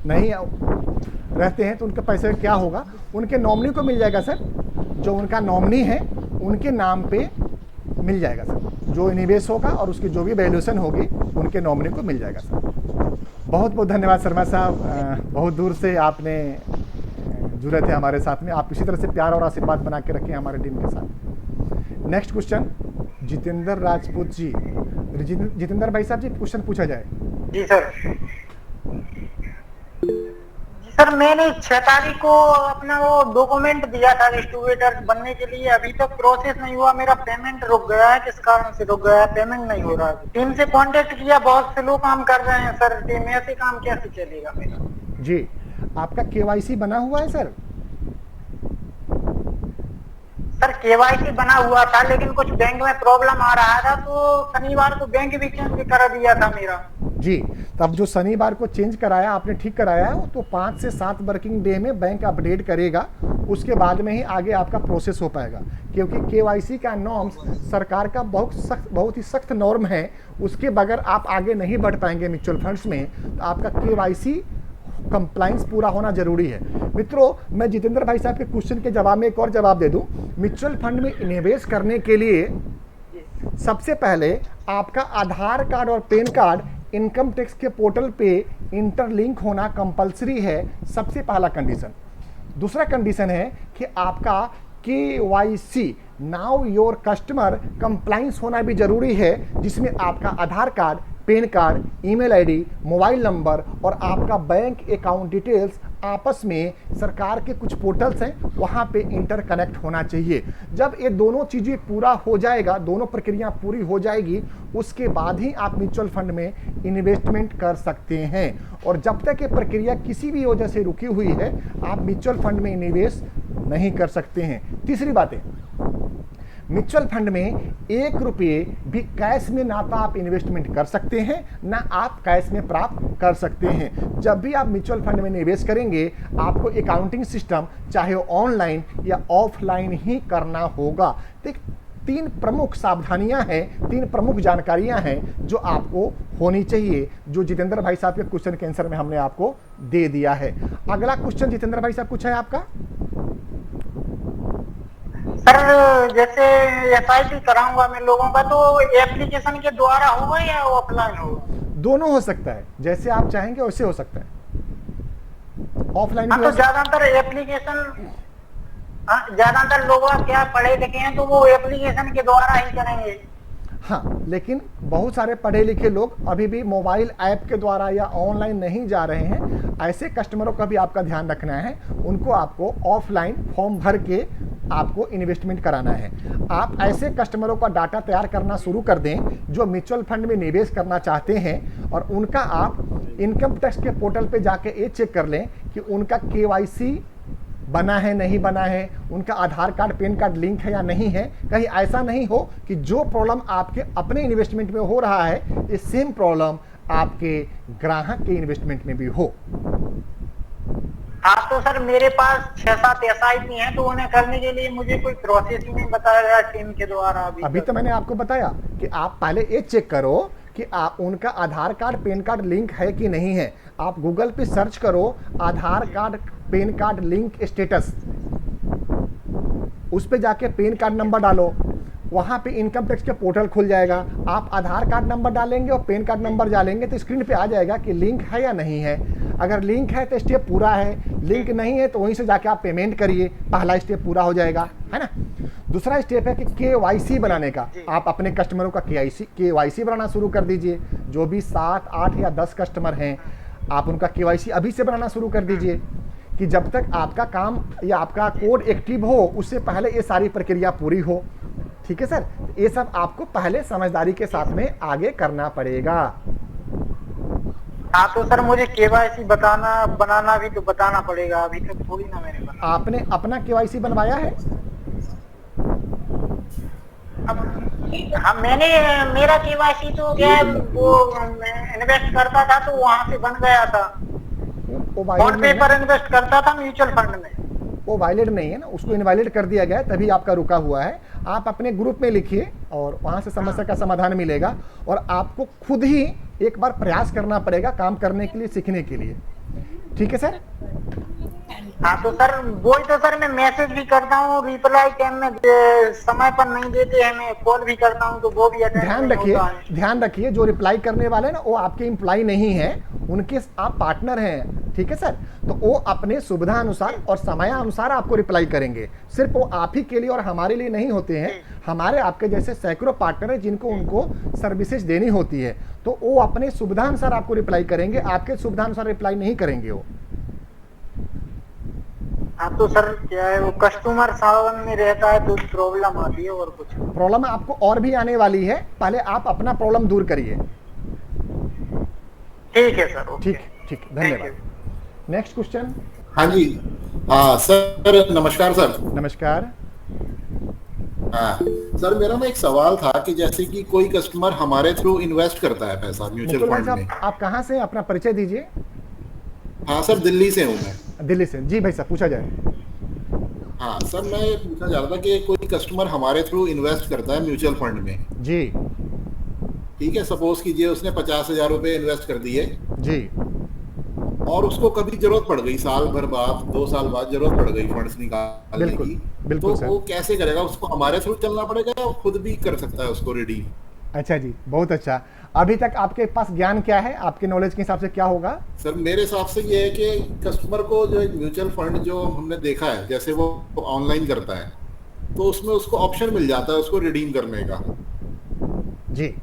B: नहीं रहते हैं, तो उनके पैसे क्या होगा? उनके नॉमिनी को मिल जाएगा सर, जो उनका नॉमिनी है उनके नाम पे मिल जाएगा सर। जो निवेश होगा और उसकी जो भी वैल्यूएशन होगी उनके नॉमिनी को मिल जाएगा सर। बहुत बहुत धन्यवाद शर्मा साहब, बहुत दूर से आपने जुड़े थे हमारे साथ में। आप इसी तरह से प्यार और आशीर्वाद बना के रखें हमारे टीम के साथ। Next question Jitendra Rajput ji. जितेंद्र भाई साहब जी, क्वेश्चन पूछा जाए।
G: जी सर। सर, मैंने 6 तारीख को अपना वो डॉक्यूमेंट दिया था डिस्ट्रीब्यूटर बनने के लिए, अभी तक प्रोसेस नहीं हुआ, मेरा पेमेंट रुक गया है। किस कारण से रुक गया है? पेमेंट नहीं हो रहा है। टीम से कांटेक्ट किया, बहुत से लोग काम कर रहे हैं सर, टीम ऐसे काम कैसे चलेगा मेरा?
B: जी, आपका KYC बना हुआ है सर?
G: सर, KYC बना हुआ था लेकिन कुछ बैंक में प्रॉब्लम आ रहा था तो शनिवार को बैंक भी चेंज कर दिया था मेरा।
B: जी, तब जो शनिवार को चेंज कराया आपने, ठीक कराया है, तो 5 से 7 वर्किंग डे में बैंक अपडेट करेगा, उसके बाद में ही आगे आपका प्रोसेस हो पाएगा। क्योंकि केवाईसी का नॉर्म्स सरकार का बहुत ही सख्त नॉर्म है, उसके बगैर आप आगे नहीं बढ़ पाएंगे म्यूचुअल फंड्स में। तो आपका केवाईसी कंप्लाइंस पूरा होना जरूरी है। मित्रों, मैं जितेंद्र भाई साहब के क्वेश्चन के जवाब में एक और जवाब दे दूं। म्यूचुअल फंड में निवेश करने के लिए सबसे पहले आपका आधार कार्ड और पैन कार्ड इनकम टैक्स के पोर्टल पे इंटरलिंक होना कंपलसरी है, सबसे पहला कंडीशन। दूसरा कंडीशन है कि आपका KYC now your customer compliance होना भी जरूरी है, जिसमें आपका Aadhaar card, PAN card, email ID, mobile number और आपका बैंक अकाउंट डिटेल्स आपस में सरकार के कुछ पोर्टल्स हैं वहाँ पे इंटरकनेक्ट होना चाहिए। जब ये दोनों चीज़ें पूरा हो जाएगा, दोनों प्रक्रिया पूरी हो जाएगी, उसके बाद ही आप म्यूचुअल फंड में इन्वेस्टमेंट कर सकते हैं। और जब तक ये प्रक्रिया किसी भी वजह से रुकी हुई है, आप म्यूचुअल फंड में निवेश नहीं कर सकते हैं। तीसरी बात है, म्यूचुअल फंड में 1 रुपये भी कैश में ना तो आप इन्वेस्टमेंट कर सकते हैं, ना आप कैश में प्राप्त कर सकते हैं। जब भी आप म्यूचुअल फंड में निवेश करेंगे, आपको अकाउंटिंग सिस्टम चाहे वो ऑनलाइन या ऑफलाइन ही करना होगा। तो 3 प्रमुख सावधानियां हैं, 3 प्रमुख जानकारियां हैं जो आपको होनी चाहिए, जो जितेंद्र भाई साहब के क्वेश्चन के आंसर में हमने आपको दे दिया है। अगला क्वेश्चन जितेंद्र भाई साहब कुछ है आपका?
G: सर, जैसे SIP कराऊंगा मैं लोगों का, तो एप्लीकेशन के द्वारा होगा या ऑफलाइन होगा?
B: दोनों हो सकता है, जैसे आप चाहेंगे वैसे हो सकता है। ऑफलाइन भी
G: तो ज्यादातर एप्लीकेशन, ज्यादातर लोग क्या पढ़े लिखे हैं तो वो एप्लीकेशन के द्वारा ही करेंगे।
B: हाँ, लेकिन बहुत सारे पढ़े लिखे लोग अभी भी मोबाइल ऐप के द्वारा या ऑनलाइन नहीं जा रहे हैं। ऐसे कस्टमरों का भी आपका ध्यान रखना है, उनको आपको ऑफलाइन फॉर्म भर के आपको इन्वेस्टमेंट कराना है। आप ऐसे कस्टमरों का डाटा तैयार करना शुरू कर दें जो म्यूचुअल फंड में निवेश करना चाहते हैं, और उनका आप इनकम टैक्स के पोर्टल पे जाके ये चेक कर लें कि उनका KYC बना है नहीं बना है, उनका Aadhaar card PAN card link है या नहीं है। कहीं ऐसा नहीं हो कि जो प्रॉब्लम आपके अपने इन्वेस्टमेंट में हो रहा है, ये सेम प्रॉब्लम आपके ग्राहक के इन्वेस्टमेंट में भी हो।
G: हाँ, तो सर मेरे पास 6-7 SIP हैं, तो उन्हें करने के लिए मुझे कोई प्रोसेस ही नहीं बताया गया टीम के द्वारा।
B: अभी तो मैंने आपको बताया कि आप पहले ये चेक करो कि आप उनका Aadhaar card PAN card link है कि नहीं है। आप गूगल पे सर्च करो Aadhaar card PAN card link status, उस पे जाके पैन कार्ड नंबर डालो, वहाँ पे इनकम टैक्स के पोर्टल खुल जाएगा। आप आधार कार्ड नंबर डालेंगे और पैन कार्ड नंबर डालेंगे तो स्क्रीन पे आ जाएगा कि लिंक है या नहीं है। अगर लिंक है तो स्टेप पूरा है, लिंक नहीं है तो वहीं से जाके आप पेमेंट करिए, पहला स्टेप पूरा हो जाएगा, है ना। दूसरा स्टेप है कि KYC बनाने का। आप अपने कस्टमरों का KYC बनाना शुरू कर दीजिए। जो भी 7, 8 या 10 कस्टमर हैं, आप उनका KYC अभी से बनाना शुरू कर दीजिए, कि जब तक आपका काम या आपका कोड एक्टिव हो उससे पहले ये सारी प्रक्रिया पूरी हो। ठीक है सर, ये सब आपको पहले समझदारी के साथ में आगे करना पड़ेगा।
G: हाँ, तो सर मुझे KYC बनाना भी तो बताना पड़ेगा, अभी तक थोड़ी ना मैंने बनाया।
B: आपने अपना KYC बनवाया है?
G: हाँ, मेरा KYC तो क्या है, वो इन्वेस्ट करता था तो वहां से बन गया था। ऑन पेपर इन्वेस्ट करता था म्यूचुअल फंड में,
B: वो वैलिड नहीं है ना, उसको इनवैलिड कर दिया गया है, तभी आपका रुका हुआ है। आप अपने ग्रुप में लिखिए और वहां से समस्या का समाधान मिलेगा। और आपको खुद ही एक बार प्रयास करना पड़ेगा काम करने के लिए, सीखने के लिए। ठीक है सर?
G: हाँ, तो सर वही तो सर मैं मैसेज भी करता हूँ, रिप्लाई टाइम में समय पर नहीं देते हैं, मैं कॉल भी करता हूँ तो वो भी
B: ध्यान रखिए जो रिप्लाई करने वाले ना वो आपके एम्प्लॉय नहीं है, उनके आप पार्टनर हैं। ठीक है सर, तो वो अपने सुविधा अनुसार और समय अनुसार आपको रिप्लाई करेंगे। सिर्फ वो आप ही के लिए और हमारे लिए नहीं होते हैं, हमारे आपके जैसे सैकड़ों पार्टनर हैं जिनको उनको सर्विसेज देनी होती है, तो वो अपने सुविधा अनुसार आपको रिप्लाई करेंगे, आपके सुविधा अनुसार रिप्लाई नहीं करेंगे वो।
G: हाँ, तो सर क्या है, वो कस्टमर सावन में रहता है तो प्रॉब्लम आती है, और कुछ
B: प्रॉब्लम आपको और भी आने वाली है, पहले आप अपना प्रॉब्लम दूर करिए।
G: ठीक है सर।
B: ठीक, धन्यवाद। Next question.
H: हाँ जी, हाँ सर, नमस्कार सर।
B: नमस्कार।
H: हाँ सर मेरा ना एक सवाल था कि जैसे कि कोई कस्टमर हमारे थ्रू इन्वेस्ट करता है पैसा म्यूचुअल
B: मुकुल भाई
H: फंड में।
B: साहब, आप कहाँ से, अपना परिचय दीजिए।
H: हाँ सर, दिल्ली से हूँ मैं।
B: दिल्ली से, जी भाई साहब पूछा जाए।
H: हाँ सर, मैं ये पूछना चाह रहा था कि कोई कस्टमर हमारे थ्रू इन्वेस्ट करता है म्यूचुअल फंड में,
B: जी
H: ठीक है, सपोज कीजिए उसने 50,000 रुपए इन्वेस्ट कर दिए
B: जी
H: और उसको कभी जरूरत पड़ गई, साल भर बाद 2 साल बाद जरूरत पड़ गई फंड्स निकालने
B: बिल्कुल,
H: की,
B: बिल्कुल
H: तो
B: सर।
H: वो कैसे करेगा? उसको हमारे थ्रू चलना पड़ेगा या वो खुद भी कर सकता है उसको रिडीम?
B: अच्छा जी, बहुत अच्छा। अभी तक आपके पास ज्ञान क्या है, आपके नॉलेज के हिसाब से क्या होगा?
H: सर मेरे हिसाब से ये है कि कस्टमर को जो एक म्यूचुअल फंड जो हमने देखा है, जैसे वो ऑनलाइन करता है तो उसमें उसको ऑप्शन मिल जाता है उसको रिडीम करने का।
B: जी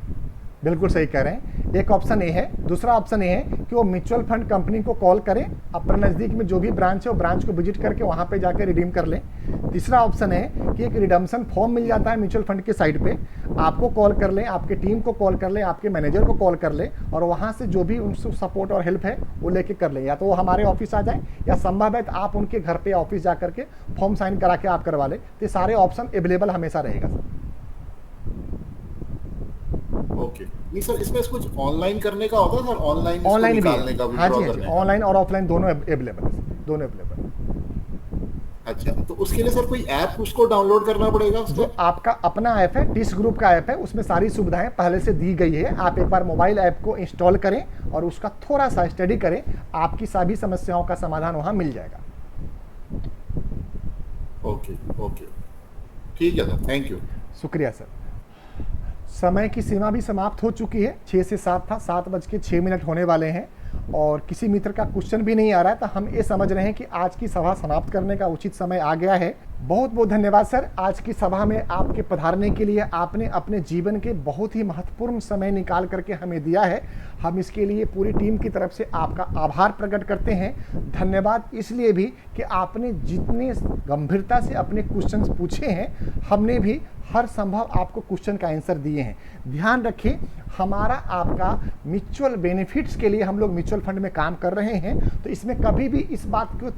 B: बिल्कुल सही कह रहे हैं। एक ऑप्शन ये है। दूसरा ऑप्शन ये है कि वो म्यूचुअल फंड कंपनी को कॉल करें, अपने नज़दीक में जो भी ब्रांच है वो ब्रांच को विजिट करके वहाँ पे जाकर रिडीम कर लें। तीसरा ऑप्शन है कि एक रिडम्पशन फॉर्म मिल जाता है म्यूचुअल फंड के साइट पे, आपको कॉल कर लें, आपके टीम को कॉल कर लें, आपके मैनेजर को कॉल कर लें और वहाँ से जो भी उनसे सपोर्ट और हेल्प है वो लेके कर लें। या तो वो हमारे ऑफिस आ जाए या संभव है तो आप उनके घर पे ऑफिस जा करके फॉर्म साइन करा के आप करवा लें। तो ये सारे ऑप्शन अवेलेबल हमेशा रहेगा सर।
H: ओके, नहीं सर इसमें कुछ ऑनलाइन करने का होता है सर? ऑनलाइन
B: ऑनलाइन भी
H: निकालने का,
B: है, हाँ
H: विथड्रॉ
B: जी, हाँ जी,
H: करने का?
B: ऑनलाइन और ऑफलाइन दोनों अवेलेबल है, दोनों अवेलेबल है।
H: अच्छा, तो उसके लिए सर कोई ऐप उसको डाउनलोड करना पड़ेगा उसको?
B: जो आपका अपना ऐप है, टिस ग्रुप का ऐप है, उसमें सारी सुविधाएं पहले से दी गई है। आप एक बार मोबाइल ऐप को इंस्टॉल करें और उसका थोड़ा सा स्टडी करें, आपकी सभी समस्याओं का समाधान वहां मिल जाएगा।
H: ओके ओके, ठीक है सर, थैंक यू।
B: शुक्रिया सर। समय की सीमा भी समाप्त हो चुकी है, 6 से 7 था, 7:06 होने वाले हैं और किसी मित्र का क्वेश्चन भी नहीं आ रहा है, तो हम ये समझ रहे हैं कि आज की सभा समाप्त करने का उचित समय आ गया है। बहुत बहुत धन्यवाद सर, आज की सभा में आपके पधारने के लिए। आपने अपने जीवन के बहुत ही महत्वपूर्ण समय निकाल करके हमें दिया है। हम इसके लिए पूरी टीम की तरफ से आपका आभार प्रकट करते हैं। धन्यवाद इसलिए भी कि आपने जितने गंभीरता से अपने क्वेश्चंस पूछे हैं, हमने भी हर संभव आपको क्वेश्चन का आंसर दिए हैं। ध्यान रखिए, हमारा आपका म्यूचुअल बेनिफिट्स के लिए हम लोग म्यूचुअल फंड में काम कर रहे हैं, तो इसमें कभी भी इस बात को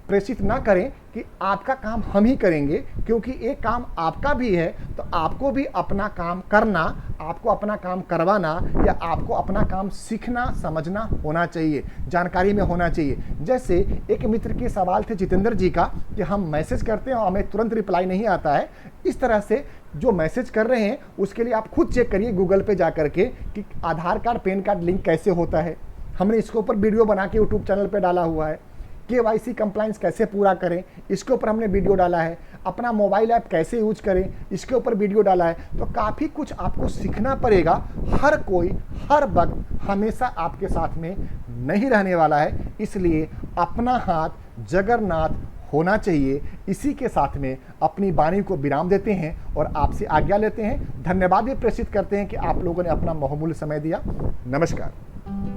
B: प्रेषित ना करें कि आपका काम हम ही करेंगे, क्योंकि एक काम आपका भी है तो आपको भी अपना काम करना, आपको अपना काम करवाना या आपको अपना काम सीखना समझना होना चाहिए, जानकारी में होना चाहिए। जैसे एक मित्र के सवाल थे जितेंद्र जी का कि हम मैसेज करते हैं और हमें तुरंत रिप्लाई नहीं आता है, इस तरह से जो मैसेज कर रहे हैं उसके लिए आप खुद चेक करिए गूगल पे जा करके कि आधार कार्ड पैन कार्ड लिंक कैसे होता है। हमने इसके ऊपर वीडियो बना के यूट्यूब चैनल पे डाला हुआ है। KYC कंप्लाइंस कैसे पूरा करें, इसके ऊपर हमने वीडियो डाला है। अपना मोबाइल ऐप कैसे यूज करें, इसके ऊपर वीडियो डाला है। तो काफ़ी कुछ आपको सीखना पड़ेगा। हर कोई हर वक्त हमेशा आपके साथ में नहीं रहने वाला है, इसलिए अपना हाथ जगन्नाथ होना चाहिए। इसी के साथ में अपनी वाणी को विराम देते हैं और आपसे आज्ञा लेते हैं। धन्यवाद भी प्रेषित करते हैं कि आप लोगों ने अपना बहुमूल्य समय दिया। नमस्कार।